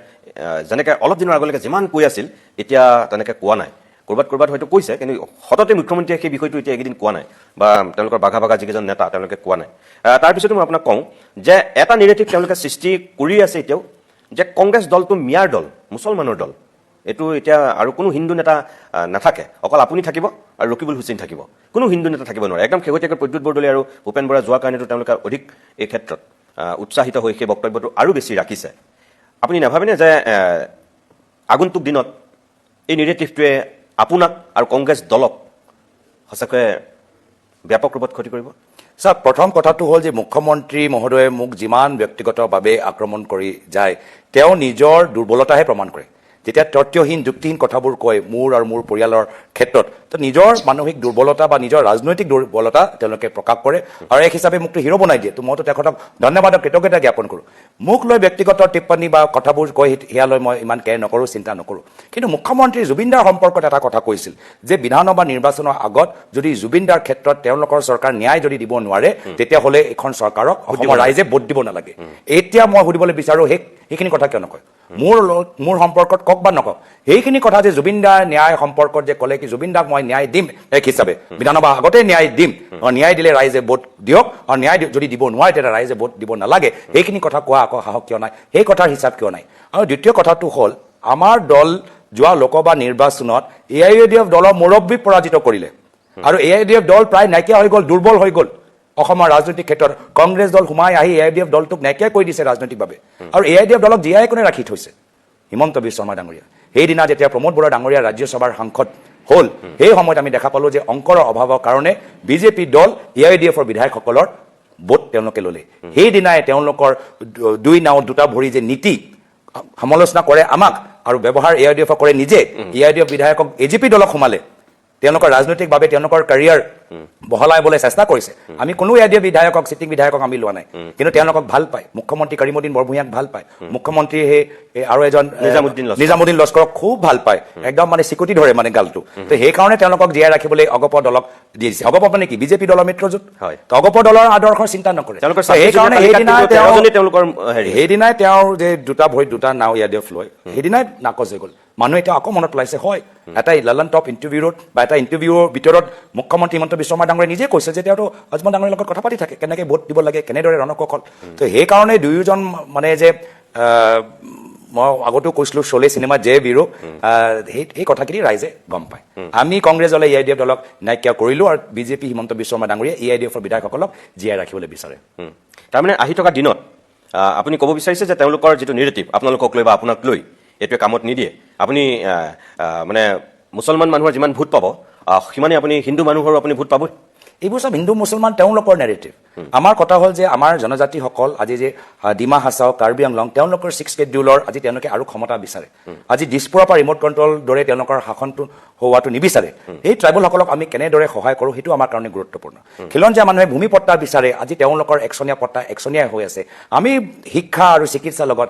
যেনেকৈ অলপ দিনৰ আগলৈকে যিমান কৈ আছিল এতিয়া তেনেকৈ কোৱা নাই। ক'ৰবাত হয়তো কৈছে, কিন্তু সততে মুখ্যমন্ত্ৰীয়ে সেই বিষয়টো এতিয়া এইকেইদিন কোৱা নাই, বা তেওঁলোকৰ বাঘা যিকেইজন নেতা তেওঁলোকে কোৱা নাই। তাৰপিছতো মই আপোনাক কওঁ যে এটা নেৰেটিভ তেওঁলোকে সৃষ্টি কৰি আছে এতিয়াও, যে কংগ্ৰেছ দলটো মিয়াৰ দল, মুছলমানৰ দল। এইটো এতিয়া আৰু কোনো হিন্দু নেতা নাথাকে, অকল আপুনি থাকিব আৰু ৰকিবুল হুছেইন থাকিব, কোনো হিন্দু নেতা থাকিব নোৱাৰে। একদম শেহতীয়াকৈ প্ৰদ্যুৎ বৰদলৈ আৰু ভূপেন বৰা যোৱাৰ কাৰণেতো তেওঁলোকে অধিক এই ক্ষেত্ৰত উৎসাহিত হৈ সেই বক্তব্যটো আৰু বেছি ৰাখিছে। আপুনি নাভাবেনে যে আগন্তুক দিনত এই নেৰেটিভটোৱে আপোনাক আৰু কংগ্ৰেছ দলক সঁচাকৈ ব্যাপক ৰূপত ক্ষতি কৰিব? ছাৰ, প্ৰথম কথাটো হ'ল যে মুখ্যমন্ত্ৰী মহোদয়ে মোক যিমান ব্যক্তিগতভাৱে আক্ৰমণ কৰি যায়, তেওঁ নিজৰ দুৰ্বলতাহে প্ৰমাণ কৰে। যেতিয়া তথ্যহীন, যুক্তিহীন কথাবোৰ কয় মোৰ আৰু মোৰ পৰিয়ালৰ ক্ষেত্ৰত, তো নিজৰ মানসিক দুৰ্বলতা বা নিজৰ ৰাজনৈতিক দুৰ্বলতা তেওঁলোকে প্ৰকাশ কৰে আৰু এক হিচাপে মোকতো হিৰো বনাই দিয়ে। তো মইতো তেখেতক ধন্যবাদ আৰু কৃতজ্ঞতা জ্ঞাপন কৰোঁ। মোক লৈ ব্যক্তিগত টিপ্পনী বা কথাবোৰ কয়, সেয়ালৈ মই ইমান কেয়াৰ নকৰোঁ, চিন্তা নকৰোঁ। কিন্তু মুখ্যমন্ত্ৰী জুবিন দাৰ সম্পৰ্কত এটা কথা কৈছিল যে বিধানসভা নিৰ্বাচনৰ আগত যদি জুবিন দাৰ ক্ষেত্ৰত তেওঁলোকৰ চৰকাৰ ন্যায় যদি দিব নোৱাৰে, তেতিয়াহ'লে এইখন চৰকাৰক অসমৰ ৰাইজে ভোট দিব নালাগে। এতিয়া মই সুধিবলৈ বিচাৰোঁ, সেইখিনি কথা কিয় নকয়? মোৰ সম্পৰ্কত কওক বা নকওক, সেইখিনি কথা যে জুবিন দাৰ ন্যায় সম্পৰ্কত যে ক'লে কি জুবিন দাক মই ন্যায় দিম এক হিচাপে, বিধানসভা আগতে ন্যায় দিম, ন্যায় দিলে ৰাইজে ভোট দিয়ক, আৰু ন্যায় যদি দিব নোৱাৰে তেতিয়া ৰাইজে ভোট দিব নালাগে, সেইখিনি কথা কোৱা আকৌ সাহস কিয় নাই? সেই কথাৰ হিচাপ কিয় নাই? আৰু দ্বিতীয় কথাটো হ'ল, আমাৰ দল যোৱা লোকসভা নিৰ্বাচনত AIUDF দলৰ মুৰব্বীক পৰাজিত কৰিলে, আৰু AIUDF দল প্ৰায় নাইকিয়া হৈ গ'ল, দুৰ্বল হৈ গ'ল। অসমৰ ৰাজনৈতিক ক্ষেত্ৰত কংগ্ৰেছ দল সোমাই আহি AIUDF দলটোক নাইকিয়া কৰি দিছে ৰাজনৈতিকভাৱে, আৰু AIUDF দলক জীয়াই কোনে ৰাখি থৈছে? হিমন্ত বিশ্ব শৰ্মা ডাঙৰীয়া। সেইদিনা যেতিয়া প্ৰমোদ বৰা ডাঙৰীয়া ৰাজ্যসভাৰ সাংসদ হ'ল, সেই সময়ত আমি দেখা পালোঁ যে অংকৰ অভাৱৰ কাৰণে বিজেপি দল AIUDFৰ বিধায়কসকলৰ ভোট তেওঁলোকে ল'লে। সেইদিনাই তেওঁলোকৰ দুই নাও দুটা ভৰি যে নীতি সমালোচনা কৰে আমাক আৰু ব্যৱহাৰ AIUDF কৰে নিজে, AIUDF বিধায়কক AGP দলক সোমালে, তেওঁলোকৰ ৰাজনৈতিকভাৱে তেওঁলোকৰ কেৰিয়াৰ বহলাইবলৈ চেষ্টা কৰিছে। আমি কোনো AIUDF বিধায়কক, চিটিং বিধায়কক আমি লোৱা নাই, কিন্তু তেওঁলোকক ভাল পায়। মুখ্যমন্ত্ৰী কৰিমুদ্দিন বৰভূঞাক ভাল পায়, মুখ্যমন্ত্ৰী সেই আৰু এজন নিজামুদ্দিন লস্কৰক খুব ভাল পায়, একদম মানে চিকুটি ধৰে মানে গালটো। তো সেইকাৰণে তেওঁলোকক জীয়াই ৰাখিবলৈ অগপ দলক দিছে। অগপ মানে কি? বিজেপি দলৰ মিত্ৰজোঁট। অগপ দলৰ আদৰ্শৰ চিন্তা নকৰে। সেইকাৰণে সেইদিনাই তেওঁৰ যে দুটা ভৰিত দুটা নাও AIUDF লয়, সেইদিনাই নাকচ হৈ গ'ল। মানুহে এতিয়া আকৌ মনত পেলাইছে, হয় এটা লালন টপ ইণ্টাৰভিউত বা এটা ইণ্টাৰভিউৰ ভিতৰত মুখ্যমন্ত্ৰী হিমন্ত বিশ্ব শৰ্মা ডাঙৰীয়াই নিজে কৈছে যে তেওঁতো আজমল ডাঙৰীয়াৰ লগত কথা পাতি থাকে, কেনেকৈ ভোট দিব লাগে, কেনেদৰে ৰণকৌশল। তো সেইকাৰণে দুয়োজন মানে যে মই আগতেও কৈছিলোঁ চলে চিনেমা জে বিৰো, সেই কথাখিনি ৰাইজে গম পায়। আমি কংগ্ৰেছ দলে AIUDF দলক নাইকিয়া কৰিলোঁ, আৰু বিজেপি হিমন্ত বিশ্ব শৰ্মা ডাঙৰীয়াই AIUDFৰ বিধায়কসকলক জীয়াই ৰাখিবলৈ বিচাৰে। তাৰমানে আহি থকা দিনত আপুনি ক'ব বিচাৰিছে যে তেওঁলোকৰ যিটো নেৰেটিভ আপোনালোকক লৈ বা আপোনাক লৈ এইটোৱে কামত নিদিয়ে। আপুনি মানে মুছলমান মানুহৰ যিমান ভোট পাব সিমানে আপুনি হিন্দু মানুহৰো আপুনি ভোট পাব? এইবোৰ চব হিন্দু মুছলমান তেওঁলোকৰ নেৰেটিভ আমাৰ কথা হ'ল যে আমাৰ জনজাতিসকল আজি যে ডিমা হাছাও কাৰ্বি আংলং তেওঁলোকৰ 6 শেডিউলৰ আজি তেওঁলোকে আৰু ক্ষমতা বিচাৰে আজি দিছপুৰৰ পৰা ৰিম'ট কণ্ট্ৰল দৰে তেওঁলোকৰ শাসনটো হোৱাটো নিবিচাৰে এই ট্ৰাইবেলসকলক আমি কেনেদৰে সহায় কৰোঁ সেইটো আমাৰ কাৰণে গুৰুত্বপূৰ্ণ খিলঞ্জীয়া মানুহে ভূমি পট্টা বিচাৰে আজি তেওঁলোকৰ একচনীয়া পট্টা একচনীয়া হৈ আছে আমি শিক্ষা আৰু চিকিৎসাৰ লগত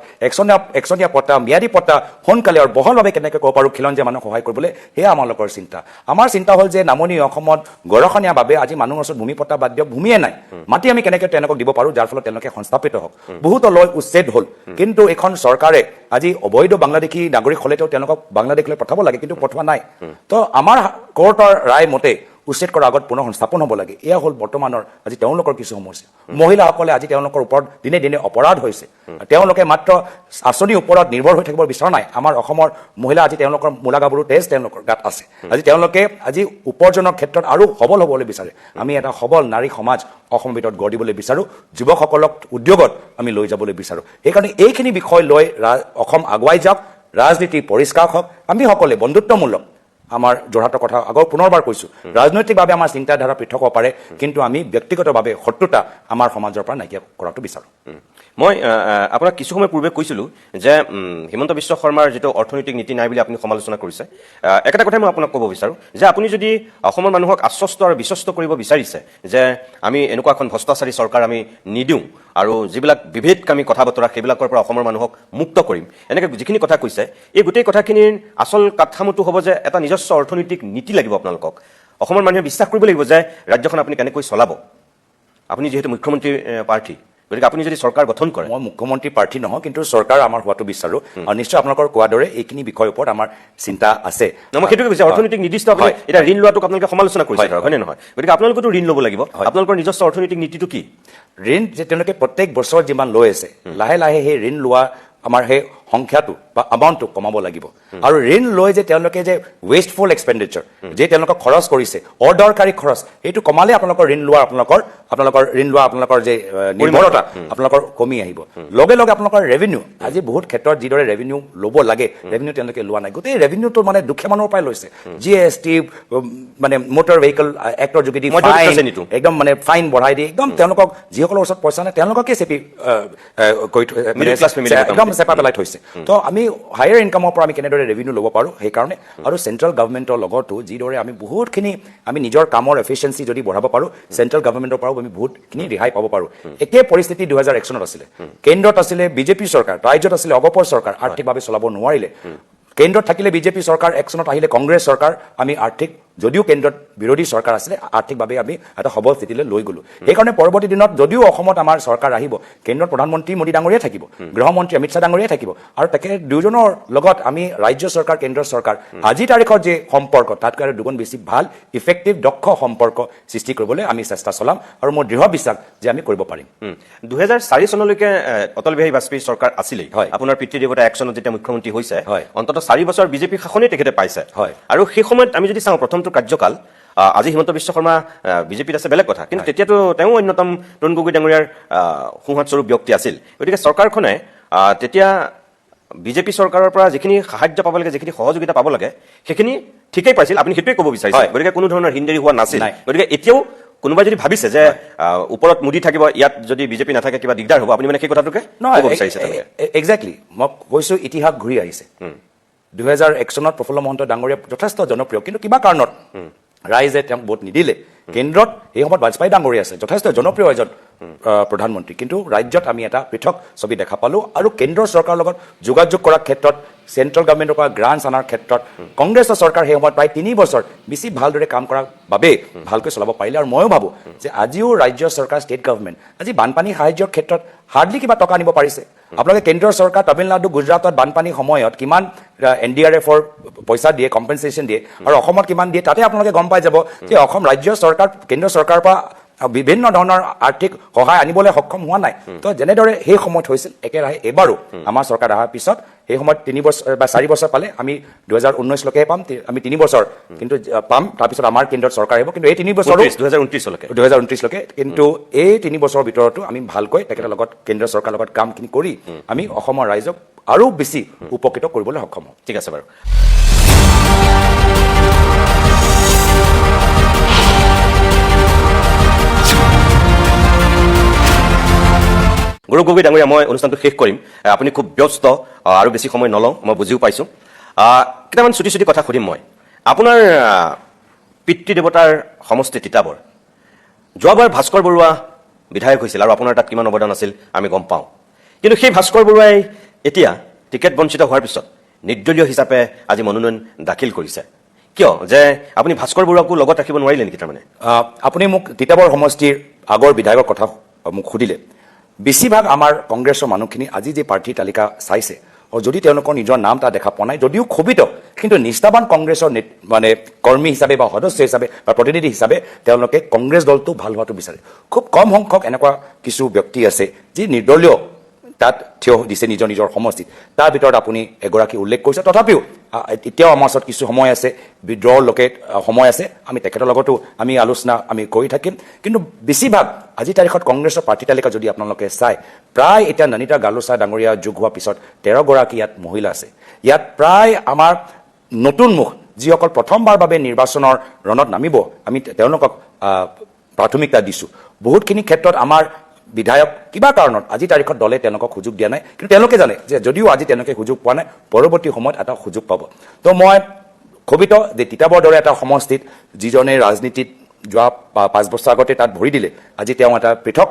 একচনীয়া পট্টা ম্যাদী পট্টা সোনকালে আৰু বহলভাৱে কেনেকৈ ক'ব পাৰোঁ খিলঞ্জীয়া মানুহক সহায় কৰিবলৈ সেয়া আমালোকৰ চিন্তা আমাৰ চিন্তা হ'ল যে নামনি অসমত গৰখনীয়াভাৱে আজি মানুহৰ ওচৰত ভূমি পট্টা বাদ দিয়ক ভূমিয়ে নাই মাটি আমি কেনেকৈ তেওঁলোকক দিব পাৰোঁ যাৰ ফলত তেওঁলোকে সংস্থাপিত হওক বহুতো লৈ উচ্ছেদ হ'ল কিন্তু এখন চৰকাৰে আজি অবৈধ বাংলাদেশী নাগৰিক হ'লেতো তেওঁলোকক বাংলাদেশলৈ পঠাব লাগে কিন্তু পঠোৱা নাই তো আমাৰ কোৰ্টৰ ৰায় মতে উচ্ছেদ কৰাৰ আগত পুনৰ সংস্থাপন হ'ব লাগে এয়া হ'ল বৰ্তমানৰ আজি তেওঁলোকৰ কিছু সমস্যা মহিলাসকলে আজি তেওঁলোকৰ ওপৰত দিনে দিনে অপৰাধ হৈছে তেওঁলোকে মাত্ৰ আঁচনিৰ ওপৰত নিৰ্ভৰ হৈ থাকিব বিচৰা নাই আমাৰ অসমৰ মহিলা আজি তেওঁলোকৰ মূলা গাভৰু তেজ তেওঁলোকৰ গাত আছে আজি তেওঁলোকে আজি উপাৰ্জনৰ ক্ষেত্ৰত আৰু সবল হ'বলৈ বিচাৰে আমি এটা সবল নাৰী সমাজ অসমৰ ভিতৰত গঢ় দিবলৈ বিচাৰোঁ যুৱকসকলক উদ্যোগত আমি লৈ যাবলৈ বিচাৰোঁ সেইকাৰণে এইখিনি বিষয় লৈ অসম আগুৱাই যাওক ৰাজনীতি পৰিষ্কাৰ হওক আমি সকলোৱে বন্ধুত্বমূলক আমাৰ যোৰহাটৰ কথা আগৰ পুনৰবাৰ কৈছোঁ ৰাজনৈতিকভাৱে আমাৰ চিন্তাধাৰা পৃথক হ'ব পাৰে কিন্তু আমি ব্যক্তিগতভাৱে শত্ৰুতা আমাৰ সমাজৰ পৰা নাইকিয়া কৰাটো বিচাৰোঁ মই আপোনাক কিছু সময় পূৰ্বে কৈছিলোঁ যে হিমন্ত বিশ্ব শৰ্মাৰ যিটো অৰ্থনৈতিক নীতি নাই বুলি আপুনি সমালোচনা কৰিছে একেটা কথাই মই আপোনাক ক'ব বিচাৰোঁ যে আপুনি যদি অসমৰ মানুহক আশ্বস্ত আৰু বিশ্বস্ত কৰিব বিচাৰিছে যে আমি এনেকুৱা এখন ভ্ৰষ্টাচাৰী চৰকাৰ আমি নিদিওঁ আৰু যিবিলাক বিভেদকামী কথা বতৰা সেইবিলাকৰ পৰা অসমৰ মানুহক মুক্ত কৰিম এনেকৈ যিখিনি কথা কৈছে এই গোটেই কথাখিনিৰ আচল কাঠামোটো হ'ব যে এটা নিজস্ব অৰ্থনৈতিক নীতি লাগিব আপোনালোকক অসমৰ মানুহে বিশ্বাস কৰিব লাগিব যে ৰাজ্যখন আপুনি কেনেকৈ চলাব আপুনি যিহেতু মুখ্যমন্ত্ৰী প্ৰাৰ্থী গতিকে আপুনি যদি চৰকাৰ গঠন কৰে মই মুখ্যমন্ত্ৰী প্ৰাৰ্থী নহয় কিন্তু চৰকাৰ আমাৰ হোৱাটো বিচাৰোঁ আৰু নিশ্চয় আপোনালোকৰ কোৱাৰ দৰে এইখিনি বিষয়ৰ ওপৰত আমাৰ চিন্তা আছে মই সেইটোকে কৈছোঁ অৰ্থনৈতিক নিৰ্দিষ্ট আপুনি এতিয়া ঋণ লোৱাটোক আপোনালোকে সমালোচনা কৰিছে ধৰক হয়নে নহয় গতিকে আপোনালোকেতো ঋণ ল'ব লাগিব আপোনালোকৰ নিজস্ব অৰ্থনৈতিক নীতিটো কি ঋণ যে তেওঁলোকে প্ৰত্যেক বছৰত যিমান লৈ আছে লাহে লাহে সেই ঋণ লোৱা আমাৰ সেই সংখ্যাটো বা এমাউণ্টটো কমাব লাগিব আৰু ঋণ লৈ যে তেওঁলোকে যে ৱেষ্টফুল এক্সপেণ্ডিচাৰ যে তেওঁলোকক খৰচ কৰিছে অদৰকাৰী খৰচ এইটো কমালে আপোনালোকৰ ঋণ লোৱা আপোনালোকৰ যে নিৰ্ভৰতা আপোনালোকৰ কমি আহিব লগে লগে আপোনালোকৰ ৰেভিনিউ আজি বহুত ক্ষেত্ৰত যিদৰে ৰেভিনিউ ল'ব লাগে ৰেভিনিউ তেওঁলোকে লোৱা নাই গোটেই ৰেভিনিউটো মানে দুখীয়া মানুহৰ পৰাই লৈছে GST মানে মটৰ ভেহিকল এক্টৰ যোগেদি একদম মানে ফাইন বঢ়াই দি একদম তেওঁলোকক যিসকলৰ ওচৰত পইচা নাই তেওঁলোককে চেপি একদম চেপা পেলাই থৈছে তো আমি হায়াৰ ইনকামৰ পৰা আমি কেনেদৰে ৰেভিনিউ ল'ব পাৰোঁ সেইকাৰণে আৰু চেণ্ট্ৰেল গভৰ্ণমেণ্টৰ লগতো যিদৰে আমি বহুতখিনি আমি নিজৰ কামৰ এফিচিয়েঞ্চি যদি বঢ়াব পাৰোঁ চেণ্ট্ৰেল গভৰ্ণমেণ্টৰ পৰাও আমি বহুতখিনি ৰেহাই পাব পাৰোঁ একেই পৰিস্থিতি 2001 চনত আছিলে কেন্দ্ৰত আছিলে বিজেপি চৰকাৰ ৰাজ্যত আছিলে অগপৰ চৰকাৰ আৰ্থিকভাৱে চলাব নোৱাৰিলে কেন্দ্ৰত থাকিলে বিজেপি চৰকাৰ একচনত আহিলে কংগ্ৰেছ চৰকাৰ আমি আৰ্থিক যদিও কেন্দ্ৰত বিৰোধী চৰকাৰ আছিলে আৰ্থিকভাৱে আমি এটা সবল স্থিতিলৈ লৈ গ'লোঁ সেইকাৰণে পৰৱৰ্তী দিনত যদিও অসমত আমাৰ চৰকাৰ আহিব কেন্দ্ৰত প্ৰধানমন্ত্ৰী মোদী ডাঙৰীয়াই থাকিব গৃহমন্ত্ৰী অমিত শ্বাহ ডাঙৰীয়াই থাকিব আৰু তেখেত দুয়োজনৰ লগত আমি ৰাজ্য চৰকাৰ কেন্দ্ৰ চৰকাৰ আজিৰ তাৰিখত যে সম্পৰ্ক তাতকৈ আৰু দুগুণ বেছি ভাল ইফেক্টিভ দক্ষ সম্পৰ্ক সৃষ্টি কৰিবলৈ আমি চেষ্টা চলাম আৰু মোৰ দৃঢ় বিশ্বাস যে আমি কৰিব পাৰিম 2004 চনলৈকে অটল বিহাৰী বাজপেয়ী চৰকাৰ আছিলেই আপোনাৰ পিতৃদেৱতা 1 চনত যেতিয়া মুখ্যমন্ত্ৰী হৈছে অন্ততঃ 4 বছৰ বিজেপি শাসনেই তেখেতে পাইছে আৰু সেই সময়ত আমি যদি চাওঁ প্ৰথমটো কাৰ্যকাল আজি হিমন্ত বিশ্ব শৰ্মা বিজেপিত আছে বেলেগ কথা কিন্তু তেতিয়াতো তেওঁ অন্যতম তৰুণ গগৈ ডাঙৰীয়াৰ সোঁহাতস্বৰূপ ব্যক্তি আছিল গতিকে চৰকাৰখনে তেতিয়া বিজেপি চৰকাৰৰ পৰা যিখিনি সাহায্য পাব লাগে যিখিনি সহযোগিতা পাব লাগে সেইখিনি ঠিকেই পাইছিল আপুনি সেইটোৱে ক'ব বিচাৰিছে গতিকে কোনো ধৰণৰ হিন্দেৰী হোৱা নাছিল গতিকে এতিয়াও কোনোবাই যদি ভাবিছে যে ওপৰত মোদী থাকিব ইয়াত যদি বিজেপি নাথাকে কিবা দিগদাৰ হ'ব আপুনি মানে সেই কথাটোকে ক'ব বিচাৰিছে এক্সেক্টলি মই কৈছোঁ ইতিহাস ঘূৰি আহিছে 2001 চনত প্ৰফুল্ল মহন্ত ডাঙৰীয়া যথেষ্ট জনপ্ৰিয় কিন্তু কিবা কাৰণত ৰাইজে তেওঁক ভোট নিদিলে কেন্দ্ৰত এই সময়ত বাজপেয়ী ডাঙৰীয়া আছে যথেষ্ট জনপ্ৰিয় এজন প্ৰধানমন্ত্ৰী কিন্তু ৰাজ্যত আমি এটা পৃথক ছবি দেখা পালোঁ আৰু কেন্দ্ৰৰ চৰকাৰৰ লগত যোগাযোগ কৰাৰ ক্ষেত্ৰত চেণ্ট্ৰেল গভৰ্ণমেণ্টৰ পৰা গ্ৰাণ্টছ অনাৰ ক্ষেত্ৰত কংগ্ৰেছৰ চৰকাৰ সেই সময়ত প্ৰায় 3 বছৰ বেছি ভালদৰে কাম কৰাৰ বাবে ভালকৈ চলাব পাৰিলে আৰু ময়ো ভাবোঁ যে আজিও ৰাজ্য চৰকাৰ ষ্টেট গভৰ্ণমেণ্ট আজি বানপানী সাহায্যৰ ক্ষেত্ৰত হাৰ্ডলি কিবা টকা আনিব পাৰিছে আপোনালোকে কেন্দ্ৰীয় চৰকাৰ তামিলনাডু গুজৰাটত বানপানীৰ সময়ত কিমান NDRFৰ পইচা দিয়ে কম্পেনচেশ্যন দিয়ে আৰু অসমত কিমান দিয়ে তাতে আপোনালোকে গম পাই যাব যে অসম ৰাজ্য চৰকাৰ কেন্দ্ৰীয় চৰকাৰৰ পৰা বিভিন্ন ধৰণৰ আৰ্থিক সহায় আনিবলৈ সক্ষম হোৱা নাই তো যেনেদৰে সেই সময়ত হৈছিল একেৰাহে এবাৰো আমাৰ চৰকাৰ অহাৰ পিছত সেই সময়ত 3 বছৰ বা 4 বছৰ পালে আমি 2019লৈকে পাম আমি 3 বছৰ কিন্তু পাম তাৰপিছত আমাৰ কেন্দ্ৰত চৰকাৰ আহিব কিন্তু এই 3 বছৰ 2029লৈকে কিন্তু এই 3 বছৰৰ ভিতৰতো আমি ভালকৈ তেখেতৰ লগত কেন্দ্ৰীয় চৰকাৰৰ লগত কামখিনি কৰি আমি অসমৰ ৰাইজক আৰু বেছি উপকৃত কৰিবলৈ সক্ষম হ'ম ঠিক আছে বাৰু গৌৰৱ গগৈ ডাঙৰীয়া, মই অনুষ্ঠানটো শেষ কৰিম। আপুনি খুব ব্যস্ত আৰু বেছি সময় নলওঁ, মই বুজিও পাইছোঁ। কেইটামান চুটি চুটি কথা সুধিম মই। আপোনাৰ পিতৃদেৱতাৰ সমষ্টি তিতাবৰ, যোৱাবাৰ ভাস্কৰ বৰুৱা বিধায়ক হৈছিল আৰু আপোনাৰ তাত কিমান অৱদান আছিল আমি গম পাওঁ। কিন্তু সেই ভাস্কৰ বৰুৱাই এতিয়া টিকেট বঞ্চিত হোৱাৰ পিছত নিৰ্দলীয় হিচাপে আজি মনোনয়ন দাখিল কৰিছে। কিয় যে আপুনি ভাস্কৰ বৰুৱাকো লগত ৰাখিব নোৱাৰিলে নেকি? তাৰমানে আপুনি মোক তিতাবৰ সমষ্টিৰ আগৰ বিধায়কৰ কথা মোক সুধিলে। বেছিভাগ আমাৰ কংগ্ৰেছৰ মানুহখিনি আজি যে প্ৰাৰ্থীৰ তালিকা চাইছে, যদি তেওঁলোকৰ নিজৰ নাম তাত দেখা পোৱা নাই, যদিও ক্ষোভিত, কিন্তু নিষ্ঠাবান কংগ্ৰেছৰ মানে কৰ্মী হিচাপে বা সদস্য হিচাপে বা প্ৰতিনিধি হিচাপে তেওঁলোকে কংগ্ৰেছ দলটো ভাল হোৱাটো বিচাৰে। খুব কম সংখ্যক এনেকুৱা কিছু ব্যক্তি আছে যি নিৰ্দলীয় তাত থিয় দিছে নিজৰ নিজৰ সমষ্টিত। তাৰ ভিতৰত আপুনি এগৰাকী উল্লেখ কৰিছে। তথাপিও এতিয়াও আমাৰ ওচৰত কিছু সময় আছে, বিদ্ৰোহৰ লোকে সময় আছে, আমি তেখেতৰ লগতো আমি আলোচনা আমি কৰি থাকিম। কিন্তু বেছিভাগ আজিৰ তাৰিখত কংগ্ৰেছৰ প্ৰাৰ্থী তালিকা যদি আপোনালোকে চায়, প্ৰায় এতিয়া ননিতা গালোচা ডাঙৰীয়া যোগ হোৱাৰ পিছত 13 গৰাকী ইয়াত মহিলা আছে। ইয়াত প্ৰায় আমাৰ নতুন মুখ, যিসকল প্ৰথমবাৰ বাবে নিৰ্বাচনৰ ৰণত নামিব, আমি তেওঁলোকক প্ৰাথমিকতা দিছোঁ। বহুতখিনি ক্ষেত্ৰত আমাৰ বিধায়ক কিবা কাৰণত আজিৰ তাৰিখত দলে তেওঁলোকক সুযোগ দিয়া নাই, কিন্তু তেওঁলোকে জানে যে যদিও আজি তেওঁলোকে সুযোগ পোৱা নাই, পৰৱৰ্তী সময়ত এটা সুযোগ পাব। তো মই ক্ষোভিত যে তিতাবৰ দৰে এটা সমষ্টিত যিজনে ৰাজনীতিত যোৱা 5 বছৰ আগতে তাত ভৰি দিলে, আজি তেওঁ এটা পৃথক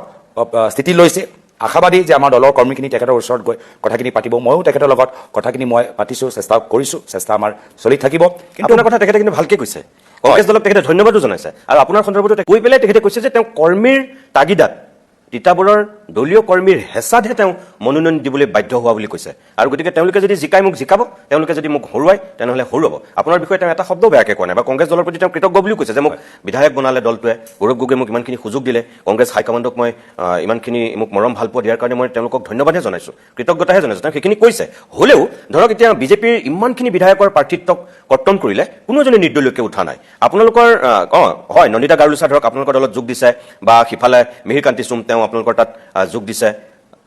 স্থিতি লৈছে। আশাবাদী যে আমাৰ দলৰ কৰ্মীখিনি তেখেতৰ ওচৰত গৈ কথাখিনি পাতিব। ময়ো তেখেতৰ লগত কথাখিনি মই পাতিছোঁ, চেষ্টা কৰিছোঁ, চেষ্টা আমাৰ চলি থাকিব। কিন্তু আপোনাৰ কথা তেখেতে কিন্তু ভালকৈ কৈছে, কংগ্ৰেছ দলক তেখেতে ধন্যবাদো জনাইছে। আৰু আপোনাৰ সন্দৰ্ভতো কৈ পেলাই তেখেতে কৈছে যে তেওঁ কৰ্মীৰ তাগিদাত, তিতাবৰৰ দলীয় কৰ্মীৰ হেঁচাতহে তেওঁ মনোনয়ন দিবলৈ বাধ্য হোৱা বুলি কৈছে। আৰু গতিকে তেওঁলোকে যদি জিকাই মোক জিকাব, তেওঁলোকে যদি মোক হৰুৱাই তেনেহ'লে হৰুৱাব। আপোনাৰ বিষয়ে তেওঁ এটা শব্দ বেয়াকৈ কোৱা নাই, বা কংগ্ৰেছ দলৰ প্ৰতি তেওঁ কৃতজ্ঞ বুলিও কৈছে যে মোক বিধায়ক বনালে দলটোৱে, গৌৰৱ গগৈয়ে মোক ইমানখিনি সুযোগ দিলে, কংগ্ৰেছ হাইকমাণ্ডক মই ইমানখিনি মোক মৰম ভাল পোৱা দিয়াৰ কাৰণে মই তেওঁলোকক ধন্যবাদহে জনাইছোঁ, কৃতজ্ঞতাহে জনাইছোঁ। তেওঁ সেইখিনি কৈছে। হ'লেও ধৰক এতিয়া বিজেপিৰ ইমানখিনি বিধায়কৰ প্ৰাৰ্থিত্বক কৰ্তন কৰিলে কোনো এজনে নিৰ্দলীয়কৈ উঠা নাই। আপোনালোকৰ হয়, নন্দিতা গাৰুলোচা ধৰক আপোনালোকৰ দলত যোগ দিছে, বা সিফালে মিহিৰকান্তি চুম তেওঁ আপোনালোকৰ তাত যোগ দিছে।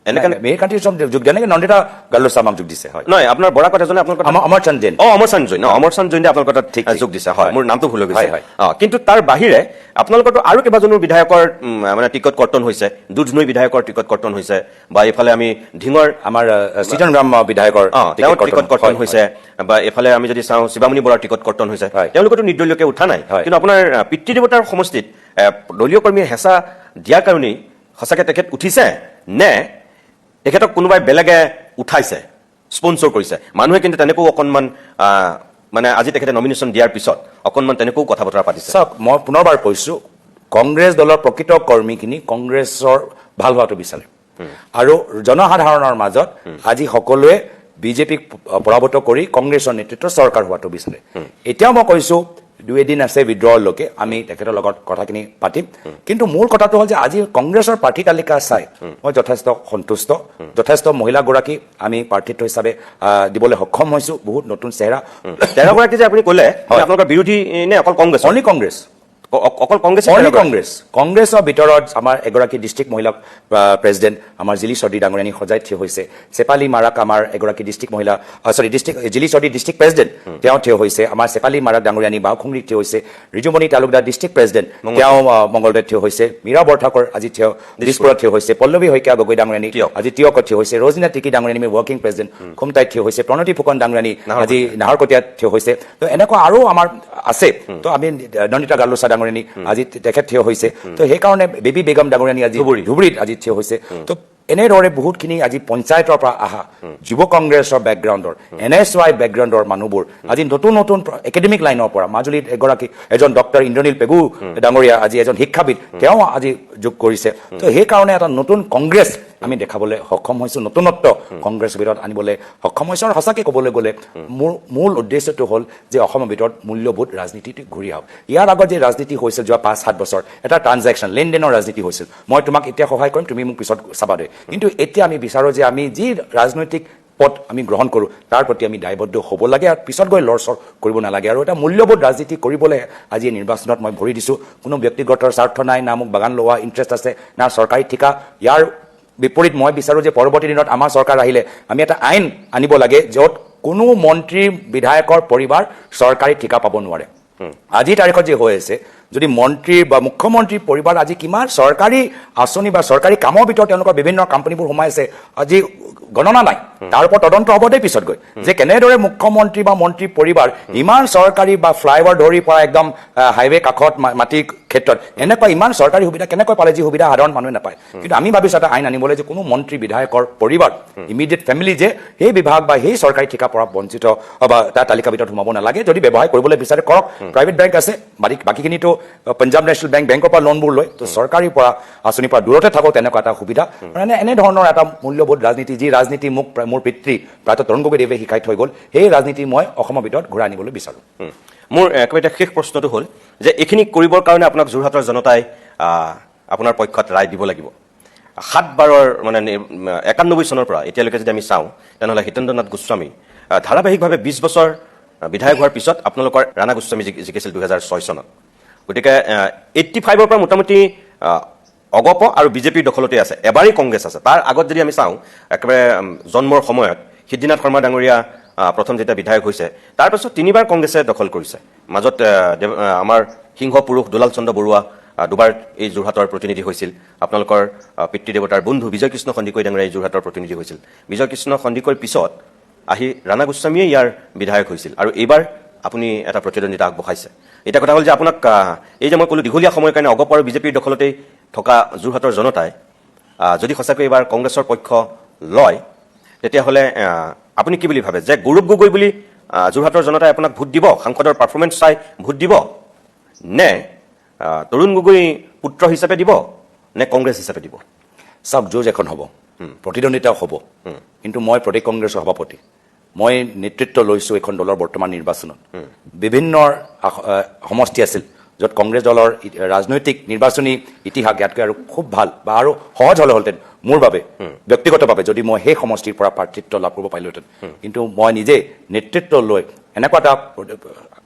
এনেকৈ মিহিৰকান্তি চুম যোগ দিয়া নাই, নন্দিতা গাৰুলোচা আমাক যোগ দিছে। হয়, নহয়, আপোনাৰ বৰাকত এজনে আপোনালোকৰ অমৰ চান্দ জৈন, অমৰ চান্দ জৈন, অমৰ চান্দ জৈনে আপোনালোকৰ তাত যোগ দিছে। হয়, মোৰ নামটো ভুল হৈ গৈছে। কিন্তু তাৰ বাহিৰে আপোনালোকৰতো আৰু কেইবাজনো বিধায়কৰ মানে টিকট কৰ্তন হৈছে, দুধনৈ বিধায়কৰ টিকট কৰ্তন হৈছে, বা এইফালে আমি ঢিঙৰ আমাৰ চিতন ৰাম বিধায়কৰ টিকট কৰ্তন হৈছে, বা এইফালে আমি যদি চাওঁ শিৱামণি বৰাৰ টিকট কৰ্তন হৈছে। তেওঁলোকেতো নিৰ্দলীয়কৈ উঠা নাই। কিন্তু আপোনাৰ পিতৃদেৱতাৰ সমষ্টিত দলীয় কৰ্মীয়ে হেঁচা দিয়াৰ কাৰণেই সঁচাকৈ তেখেত উঠিছে, নে তেখেতক কোনোবাই বেলেগে উঠাইছে, স্পনচৰ কৰিছে? মানুহে কিন্তু তেনেকৈও অকণমান মানে আজি তেখেতে নমিনেশ্যন দিয়াৰ পিছত অকণমান তেনেকৈও কথা বতৰা পাতিছে। চাওক, মই পুনৰবাৰ কৈছোঁ, কংগ্ৰেছ দলৰ প্ৰকৃত কৰ্মীখিনি কংগ্ৰেছৰ ভাল হোৱাটো বিচাৰে, আৰু জনসাধাৰণৰ মাজত আজি সকলোৱে বিজেপিক পৰাভূত কৰি কংগ্ৰেছৰ নেতৃত্বৰ চৰকাৰ হোৱাটো বিচাৰে। এতিয়াও মই কৈছোঁ, 2 এদিন আছে বিদ্ৰোহলৈকে, আমি তেখেতৰ লগত কথাখিনি পাতিম। কিন্তু মূল কথাটো হ'ল যে আজি কংগ্ৰেছৰ প্ৰাৰ্থী তালিকা চাই মই যথেষ্ট সন্তুষ্ট। যথেষ্ট মহিলাগৰাকী আমি প্ৰাৰ্থিত্ব হিচাপে দিবলৈ সক্ষম হৈছোঁ, বহুত নতুন চেহেৰা। 13 গৰাকী যে আপুনি ক'লে, আপোনালোকৰ বিৰোধী নে অকল কংগ্ৰেছ? অনলি কংগ্ৰেছ, অকল কংগ্ৰেছ? কংগ্ৰেছৰ ভিতৰত আমাৰ এগৰাকী ডিষ্ট্ৰিক্ট মহিলা প্ৰেচিডেণ্ট আমাৰ জিলি চৌধুৰী ডাঙৰীয়ানী সজাই থিয় হৈছে। চেপালী মাৰাক আমাৰ এগৰাকী ডিষ্ট্ৰিক্ট মহিলা জিলি চৌধুৰী ডিষ্ট্ৰিক্ট প্ৰেচিডেণ্ট, তেওঁ থিয় হৈছে। আমাৰ চেপালী মাৰাক ডাঙৰীয়ানী বাওখুংৰিত থিয় হৈছে। ৰিজুমণি তালুকদাৰ ডিষ্ট্ৰিক্ট প্ৰেচিডেণ্ট, তেওঁ মংগলদৈত থিয় হৈছে। মীৰা বৰঠাকুৰ আজি দিছপুৰত থিয় হৈছে। পল্লৱী শইকীয়া গগৈ ডাঙৰীয়ানী আজি তিয়কত থিয় হৈছে। ৰজিনা টিকি ডাঙৰীয়ানী ৱৰ্কিং প্ৰেচিডেণ্ট খুমটাইত থিয় হৈছে। প্ৰণতি ফুকন ডাঙৰীয়ানী আজি নাহৰকটীয়াত থিয় হৈছে। তো এনেকুৱা আৰু আমাৰ আছে। তো আমি নন্দিতা গাৰুলোচা ডাঙৰীয়ানী আজি তেখেত থিয় হৈছে। তো সেইকাৰণে বেবী বেগম ডাঙৰীয়ানী আজি ধুবুৰীত আজি থিয় হৈছে। তো এনেদৰে বহুতখিনি আজি পঞ্চায়তৰ পৰা অহা যুৱ কংগ্ৰেছৰ বেকগ্ৰাউণ্ডৰ, NSY বেকগ্ৰাউণ্ডৰ মানুহবোৰ আজি নতুন নতুন একাডেমিক লাইনৰ পৰা, মাজুলীত এজন ডক্টৰ ইন্দ্ৰনীল পেগু ডাঙৰীয়া আজি এজন শিক্ষাবিদ, তেওঁ আজি যোগ কৰিছে। তো সেইকাৰণে এটা নতুন কংগ্ৰেছ আমি দেখাবলৈ সক্ষম হৈছোঁ, নতুনত্ব কংগ্ৰেছৰ ভিতৰত আনিবলৈ সক্ষম হৈছোঁ। আৰু সঁচাকৈ ক'বলৈ গ'লে মোৰ মূল উদ্দেশ্যটো হ'ল যে অসমৰ ভিতৰত মূল্যবোধ ৰাজনীতিটো ঘূৰি আহক। ইয়াৰ আগত যে ৰাজনীতি হৈছিল যোৱা 5-7 বছৰ, এটা ট্ৰানজেকশ্যন, লেনদেনৰ ৰাজনীতি হৈছিল, মই তোমাক এতিয়া সহায় কৰিম, তুমি মোক পিছত চাবা দে। কিন্তু এতিয়া আমি বিচাৰোঁ যে আমি যি ৰাজনৈতিক পথ আমি গ্ৰহণ কৰোঁ তাৰ প্ৰতি আমি দায়বদ্ধ হ'ব লাগে, আৰু পিছত গৈ লৰচৰ কৰিব নালাগে। আৰু এটা মূল্যবোধ ৰাজনীতি কৰিবলৈ আজি নিৰ্বাচনত মই ভৰি দিছোঁ। কোনো ব্যক্তিগত স্বাৰ্থ নাই, না মোক বাগান লোৱা ইণ্টাৰেষ্ট আছে, না চৰকাৰী ঠিকা। ইয়াৰ বিপৰীত মই বিচাৰোঁ যে পৰৱৰ্তী দিনত আমাৰ চৰকাৰ আহিলে আমি এটা আইন আনিব লাগে য'ত কোনো মন্ত্ৰী বিধায়কৰ পৰিবাৰ চৰকাৰী ঠিকা পাব নোৱাৰে। আজিৰ তাৰিখত যে হৈ আছে, যদি মন্ত্ৰী বা মুখ্যমন্ত্ৰীৰ পৰিবাৰ আজি কিমান চৰকাৰী আঁচনি বা চৰকাৰী কামৰ ভিতৰত তেওঁলোকৰ বিভিন্ন কোম্পানীবোৰ সোমাই আছে আজি গণনা নাই তাৰ ওপৰত তদন্ত হ'ব দেই পিছত গৈ যে কেনেদৰে মুখ্যমন্ত্ৰী বা মন্ত্ৰী পৰিবাৰ ইমান চৰকাৰী বা ফ্লাইঅভাৰ ধৰি পৰা একদম হাইৱে কাষত মাটিৰ ক্ষেত্ৰত এনেকুৱা ইমান চৰকাৰী সুবিধা কেনেকৈ পালে যি সুবিধা সাধাৰণ মানুহে নাপায় কিন্তু আমি ভাবিছোঁ এটা আইন আনিবলৈ যে কোনো মন্ত্ৰী বিধায়কৰ পৰিবাৰ ইমিডিয়েট ফেমিলি যে সেই বিভাগ বা সেই চৰকাৰী ঠিকাৰ পৰা বঞ্চিত বা তাৰ তালিকাৰ ভিতৰত সোমাব নালাগে যদি ব্যৱসায় কৰিবলৈ বিচাৰে কৰক প্ৰাইভেট বেংক আছে বাকীখিনিতো পাঞ্জাৱ নেশ্যনেল বেংকৰ পৰা লোনবোৰ লয় তো চৰকাৰীৰ পৰা আঁচনিৰ পৰা দূৰতে থাকক তেনেকুৱা এটা সুবিধা এনেধৰণৰ এটা মূল্যবোধ ৰাজনীতি যি ৰাজনীতি মোৰ পিতৃ প্ৰায়তঃ তৰুণ গগৈদেৱে শিকাই থৈ গ'ল সেই ৰাজনীতি মই অসমৰ ভিতৰত ঘূৰাই আনিবলৈ বিচাৰোঁ মোৰ একেবাৰে শেষ প্ৰশ্নটো হ'ল যে এইখিনি কৰিবৰ কাৰণে আপোনাক যোৰহাটৰ জনতাই আপোনাৰ পক্ষত ৰায় দিব লাগিব 7 বাৰৰ মানে 91 চনৰ পৰা এতিয়ালৈকে যদি আমি চাওঁ তেনেহ'লে হিতেন্দ্ৰ নাথ গোস্বামী ধাৰাবাহিকভাৱে 20 বছৰ বিধায়ক হোৱাৰ পিছত আপোনালোকৰ ৰাণা গোস্বামী জিকিছিল 2006 চনত গতিকে 85ৰ পৰা মোটামুটি অগপ আৰু বিজেপিৰ দখলতে আছে এবাৰেই কংগ্ৰেছ আছে তাৰ আগত যদি আমি চাওঁ একেবাৰে জন্মৰ সময়ত সিদ্ধিনাথ শৰ্মা ডাঙৰীয়া প্ৰথম যেতিয়া বিধায়ক হৈছে তাৰপিছত 3বাৰ কংগ্ৰেছে দখল কৰিছে মাজত আমাৰ সিংহ পুৰুষ দুলাল চন্দ্ৰ বৰুৱা দুবাৰ এই যোৰহাটৰ প্ৰতিনিধি হৈছিল আপোনালোকৰ পিতৃদেৱতাৰ বন্ধু বিজয় কৃষ্ণ সন্দিকৈ ডাঙৰীয়া এই যোৰহাটৰ প্ৰতিনিধি হৈছিল বিজয় কৃষ্ণ সন্দিকৈৰ পিছত আহি ৰাণা গোস্বামীয়ে ইয়াৰ বিধায়ক হৈছিল আৰু এইবাৰ আপুনি এটা প্ৰতিদ্বন্দ্বিতা আগবঢ়াইছে এটা কথা হ'ল যে আপোনাক এই যে মই ক'লো দীঘলীয়া সময়ৰ কাৰণে অগপ আৰু বিজেপিৰ দখলতেই থকা যোৰহাটৰ জনতাই যদি সঁচাকৈ এইবাৰ কংগ্ৰেছৰ পক্ষ লয় তেতিয়াহ'লে আপুনি কি বুলি ভাবে যে গৌৰৱ গগৈ বুলি যোৰহাটৰ জনতাই আপোনাক ভোট দিব সাংসদৰ পাৰফৰ্মেঞ্চ চাই ভোট দিব নে তৰুণ গগৈ পুত্ৰ হিচাপে দিব নে কংগ্ৰেছ হিচাপে দিব চাওক যুঁজ এখন হ'ব প্ৰতিদ্বন্দ্বিতাও হ'ব কিন্তু মই প্ৰদেশ কংগ্ৰেছৰ সভাপতি মই নেতৃত্ব লৈছোঁ এখন দলৰ বৰ্তমান নিৰ্বাচনত বিভিন্ন সমষ্টি আছিল য'ত কংগ্ৰেছ দলৰ ৰাজনৈতিক নিৰ্বাচনী ইতিহাস ইয়াতকৈ আৰু খুব ভাল বা আৰু সহজ হ'লহেঁতেন মোৰ বাবে ব্যক্তিগতভাৱে যদি মই সেই সমষ্টিৰ পৰা প্ৰাৰ্থিত্ব লাভ কৰিব পাৰিলোহেঁতেন কিন্তু মই নিজে নেতৃত্ব লৈ এনেকুৱা এটা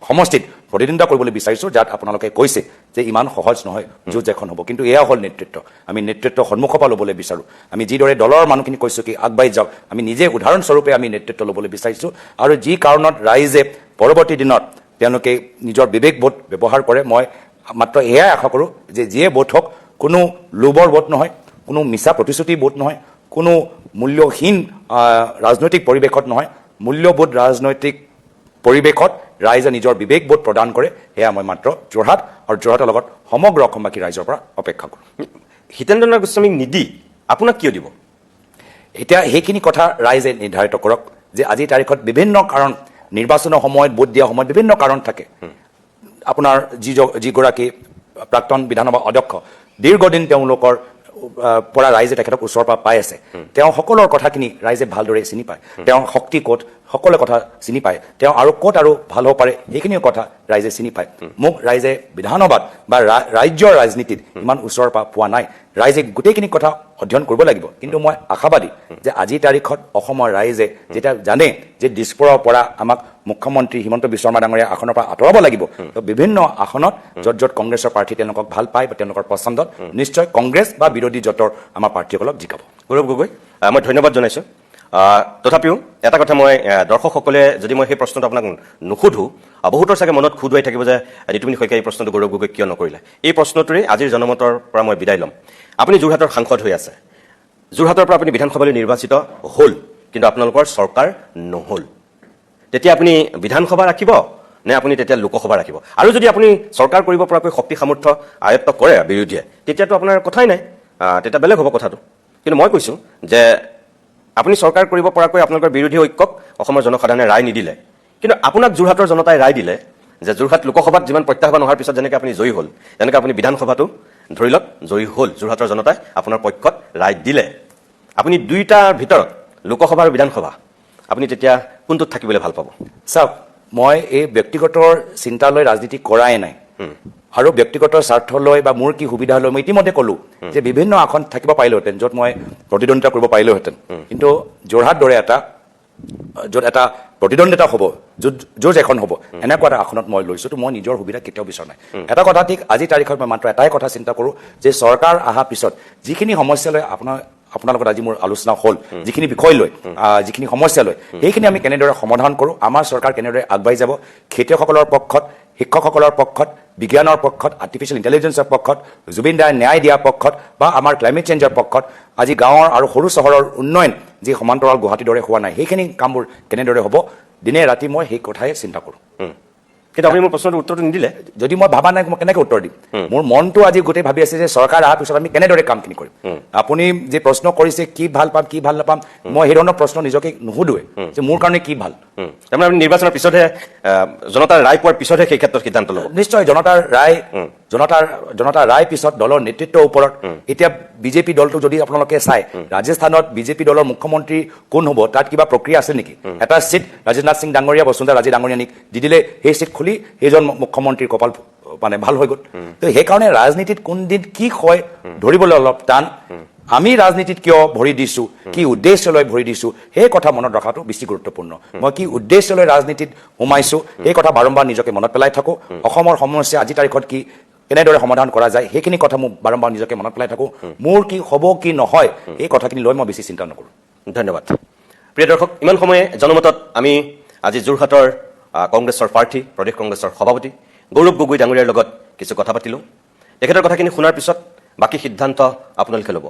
সমষ্টিত প্ৰতিদ্বন্দ্বিতা কৰিবলৈ বিচাৰিছোঁ যাত আপোনালোকে কৈছে যে ইমান সহজ নহয় যুঁজ এখন হ'ব কিন্তু এয়া হ'ল নেতৃত্ব আমি নেতৃত্ব সন্মুখৰ পৰা ল'বলৈ বিচাৰোঁ আমি যিদৰে দলৰ মানুহখিনি কৈছোঁ কি আগবাঢ়ি যাওক আমি নিজে উদাহৰণস্বৰূপে আমি নেতৃত্ব ল'বলৈ বিচাৰিছোঁ আৰু যি কাৰণত ৰাইজে পৰৱৰ্তী দিনত তেওঁলোকে নিজৰ বিবেকবোধ ব্যৱহাৰ কৰে মই মাত্ৰ এয়াই আশা কৰোঁ যে যিয়ে ভোট হওক কোনো লোভৰ ভোট নহয় কোনো মিছা প্ৰতিশ্ৰুতি ভোট নহয় কোনো মূল্যহীন ৰাজনৈতিক পৰিৱেশত নহয় মূল্যবোধ ৰাজনৈতিক পৰিৱেশত ৰাইজে নিজৰ বিবেকবোধ প্ৰদান কৰে সেয়া মই মাত্ৰ যোৰহাট আৰু যোৰহাটৰ লগত সমগ্ৰ অসমবাসী ৰাইজৰ পৰা অপেক্ষা কৰোঁ হিতেন্দ্ৰ নাথ গোস্বামীক নিদি আপোনাক কিয় দিব এতিয়া সেইখিনি কথা ৰাইজে নিৰ্ধাৰিত কৰক যে আজিৰ তাৰিখত বিভিন্ন কাৰণ নিৰ্বাচনৰ সময়ত ভোট দিয়া সময়ত বিভিন্ন কাৰণ থাকে আপোনাৰ যিগৰাকী প্ৰাক্তন বিধানসভা অধ্যক্ষ দীৰ্ঘদিন তেওঁলোকৰ পৰা ৰাইজে তেখেতক ওচৰৰ পৰা পাই আছে তেওঁ সকলোৰ কথাখিনি ৰাইজে ভালদৰে চিনি পায় তেওঁ শক্তি ক'ত সকলো কথা চিনি পায় তেওঁ আৰু ক'ত আৰু ভাল হ'ব পাৰে সেইখিনিও কথা ৰাইজে চিনি পায় মোক ৰাইজে বিধানসভাত বা ৰাজ্যৰ ৰাজনীতিত ইমান ওচৰৰ পৰা পোৱা নাই ৰাইজে গোটেইখিনি কথা অধ্যয়ন কৰিব লাগিব কিন্তু মই আশাবাদী যে আজিৰ তাৰিখত অসমৰ ৰাইজে যেতিয়া জানে যে দিছপুৰৰ পৰা আমাক মুখ্যমন্ত্ৰী হিমন্ত বিশ্ব শৰ্মা ডাঙৰীয়া আসনৰ পৰা আঁতৰাব লাগিব তো বিভিন্ন আসনত য'ত কংগ্ৰেছৰ প্ৰাৰ্থী তেওঁলোকক ভাল পায় বা তেওঁলোকৰ পচন্দত নিশ্চয় কংগ্ৰেছ বা বিৰোধী জোঁটৰ আমাৰ প্ৰাৰ্থীসকলক জিকাব গৌৰৱ গগৈ মই ধন্যবাদ জনাইছোঁ তথাপিও এটা কথা মই দৰ্শকসকলে যদি মই সেই প্ৰশ্নটো আপোনাক নুসুধো বহুতৰ চাগে মনত খুদুৱাই থাকিব যে ঋতুমণি শইকীয়া এই প্ৰশ্নটো গৌৰৱ গগৈ কিয় নকৰিলে এই প্ৰশ্নটোৰে আজিৰ জনমতৰ পৰা মই বিদায় ল'ম আপুনি যোৰহাটৰ সাংসদ হৈ আছে যোৰহাটৰ পৰা আপুনি বিধানসভালৈ নিৰ্বাচিত হ'ল কিন্তু আপোনালোকৰ চৰকাৰ নহ'ল তেতিয়া আপুনি বিধানসভা ৰাখিব নে আপুনি তেতিয়া লোকসভা ৰাখিব আৰু যদি আপুনি চৰকাৰ কৰিব পৰাকৈ শক্তি সামৰ্থ্য আয়ত্ব কৰে বিৰোধীয়ে তেতিয়াতো আপোনাৰ কথাই নাই তেতিয়া বেলেগ হ'ব কথাটো কিন্তু মই কৈছোঁ যে আপুনি চৰকাৰ কৰিব পৰাকৈ আপোনালোকৰ বিৰোধী ঐক্যক অসমৰ জনসাধাৰণে ৰায় নিদিলে কিন্তু আপোনাক যোৰহাটৰ জনতাই ৰায় দিলে যে যোৰহাট লোকসভাত যিমান প্ৰত্যাহ্বান অহাৰ পিছত যেনেকৈ আপুনি জয়ী হ'ল তেনেকৈ আপুনি বিধানসভাটো ধৰি লওক জয়ী হ'ল যোৰহাটৰ জনতাই আপোনাৰ পক্ষত ৰায় দিলে আপুনি দুইটাৰ ভিতৰত লোকসভা আৰু বিধানসভা আপুনি তেতিয়া কোনটোত থাকিবলৈ ভাল পাব চাওক মই এই ব্যক্তিগত চিন্তা লৈ ৰাজনীতি কৰাই নাই আৰু ব্যক্তিগত স্বাৰ্থ লৈ বা মোৰ কি সুবিধা লৈ মই ইতিমধ্যে ক'লোঁ যে বিভিন্ন আসন থাকিব পাৰিলোহেঁতেন য'ত মই প্ৰতিদ্বন্দ্বিতা কৰিব পাৰিলোহেঁতেন কিন্তু যোৰহাট দৰে য'ত এটা প্ৰতিদ্বন্দ্বিতা হ'ব যুঁজ এখন হ'ব এনেকুৱা এটা আসনত মই লৈছোঁ তো মই নিজৰ সুবিধা কেতিয়াও বিচৰা নাই এটা কথা ঠিক আজিৰ তাৰিখত মই মাত্ৰ এটাই কথা চিন্তা কৰোঁ যে চৰকাৰ অহাৰ পিছত যিখিনি সমস্যা লৈ আপোনাৰ লগত আজি মোৰ আলোচনা হ'ল, যিখিনি বিষয় লৈ যিখিনি সমস্যা লৈ সেইখিনি আমি কেনেদৰে সমাধান কৰোঁ, আমাৰ চৰকাৰ কেনেদৰে আগবাঢ়ি যাব, খেতিয়কসকলৰ পক্ষত, শিক্ষকসকলৰ পক্ষত, বিজ্ঞানৰ পক্ষত, আৰ্টিফিচিয়েল ইণ্টেলিজেন্সৰ পক্ষত, জুবিন দাই ন্যায় দিয়াৰ পক্ষত বা আমাৰ ক্লাইমেট চেঞ্জৰ পক্ষত, আজি গাঁৱৰ আৰু সৰু চহৰৰ উন্নয়ন যি সমান্তৰাল গুৱাহাটীৰ দৰে হোৱা নাই, সেইখিনি কামবোৰ কেনেদৰে হ'ব, দিনে ৰাতি মই সেই কথাই চিন্তা কৰোঁ। কিন্তু আপুনি মোৰ প্ৰশ্নটোৰ উত্তৰটো নিদিলে। যদি মই ভাবা নাই মই কেনেকৈ উত্তৰ দিম? মোৰ মনটো আজি গোটেই ভাবি আছে যে চৰকাৰ অহাৰ পিছত আমি কেনেদৰে কামখিনি কৰিম। আপুনি যে প্ৰশ্ন কৰিছে কি ভাল পাম কি ভাল নাপাম, মই সেই ধৰণৰ প্ৰশ্ন নিজকে নুসুধোৱে যে মোৰ কাৰণে কি ভাল। তাৰমানে আপুনি নিৰ্বাচনৰ পিছতহে জনতাৰ ৰায় পোৱাৰ পিছতহে সেই ক্ষেত্ৰত সিদ্ধান্ত ল'ব। নিশ্চয় জনতাৰ ৰায় পিছত দলৰ নেতৃত্বৰ ওপৰত। এতিয়া বিজেপি দলটো যদি আপোনালোকে চায়, ৰাজস্থানত বিজেপি দলৰ মুখ্যমন্ত্ৰী কোন হ'ব তাত কিবা প্ৰক্ৰিয়া আছে নেকি? এটা চিট ৰাজনাথ সিং ডাঙৰীয়া, বসুন্ধৰা ৰাজে ডাঙৰীয়ানীক দি দিলে সেই চিট খুলি সেইজন মুখ্যমন্ত্ৰীৰ কপাল মানে ভাল হৈ গ'ল। তো সেইকাৰণে ৰাজনীতিত কোনদিন কি হয় ধৰিবলৈ অলপ টান। আমি ৰাজনীতিত কিয় ভৰি দিছোঁ, কি উদ্দেশ্য লৈ ভৰি দিছোঁ, সেই কথা মনত ৰখাটো বেছি গুৰুত্বপূৰ্ণ। মই কি উদ্দেশ্য লৈ ৰাজনীতিত সোমাইছোঁ সেই কথা বাৰম্বাৰ নিজকে মনত পেলাই থাকোঁ। অসমৰ সমস্যা আজিৰ তাৰিখত কি কেনেদৰে সমাধান কৰা যায় সেইখিনি কথা মোক বাৰম্বাৰ নিজকে মনত পেলাই থাকোঁ। মোৰ কি হ'ব কি নহয় এই কথাখিনি লৈ মই বেছি চিন্তা নকৰোঁ। ধন্যবাদ। প্ৰিয় দৰ্শক, ইমান সময়ে জনমতত আমি আজি যোৰহাটৰ কংগ্ৰেছৰ প্ৰাৰ্থী, প্ৰদেশ কংগ্ৰেছৰ সভাপতি গৌৰৱ গগৈ ডাঙৰীয়াৰ লগত কিছু কথা পাতিলোঁ। তেখেতৰ কথাখিনি শুনাৰ পিছত বাকী সিদ্ধান্ত আপোনালোকে ল'ব।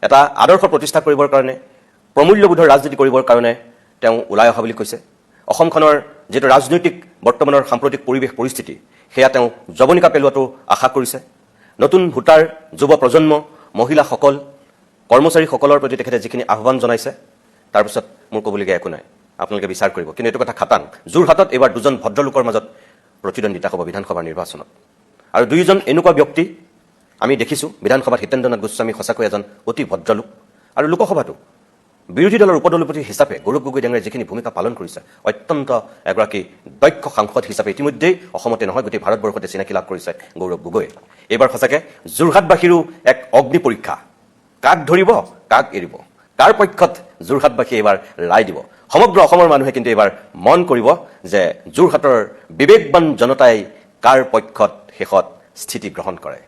এটা আদৰ্শ প্ৰতিষ্ঠা কৰিবৰ কাৰণে, প্ৰমূল্যবোধৰ ৰাজনীতি কৰিবৰ কাৰণে তেওঁ ওলাই অহা বুলি কৈছে। অসমখনৰ যিটো ৰাজনৈতিক বৰ্তমানৰ সাম্প্ৰতিক পৰিৱেশ পৰিস্থিতি সেয়া তেওঁ জৱনিকা পেলোৱাটো আশা কৰিছে। নতুন ভোটাৰ, যুৱ প্ৰজন্ম, মহিলাসকল, কৰ্মচাৰীসকলৰ প্ৰতি তেখেতে যিখিনি আহ্বান জনাইছে তাৰপিছত মোৰ ক'বলগীয়া একো নাই, আপোনালোকে বিচাৰ কৰিব। কিন্তু এইটো কথা খাটাং, যোৰহাটত এইবাৰ দুজন ভদ্ৰলোকৰ মাজত প্ৰতিদ্বন্দ্বিতা হ'ব বিধানসভাৰ নিৰ্বাচনত। আৰু দুয়োজন এনেকুৱা ব্যক্তি আমি দেখিছোঁ। বিধানসভাত হিতেন্দ্ৰনাথ গোস্বামী সঁচাকৈ এজন অতি ভদ্ৰলোক, আৰু লোকসভাতো বিৰোধী দলৰ উপদলপতি হিচাপে গৌৰৱ গগৈ ডাঙৰীয়াই যিখিনি ভূমিকা পালন কৰিছে, অত্যন্ত এগৰাকী দক্ষ সাংসদ হিচাপে ইতিমধ্যেই অসমতে নহয় গোটেই ভাৰতবৰ্ষতে চিনাকি লাভ কৰিছে গৌৰৱ গগৈয়ে। এইবাৰ সঁচাকৈ যোৰহাটবাসীৰো এক অগ্নি পৰীক্ষা, কাক ধৰিব কাক এৰিব, কাৰ পক্ষত যোৰহাটবাসীয়ে এইবাৰ ৰায় দিব। সমগ্ৰ অসমৰ মানুহে কিন্তু এইবাৰ মন কৰিব যে যোৰহাটৰ বিবেকবান জনতাই কাৰ পক্ষত শেষত স্থিতি গ্ৰহণ কৰে।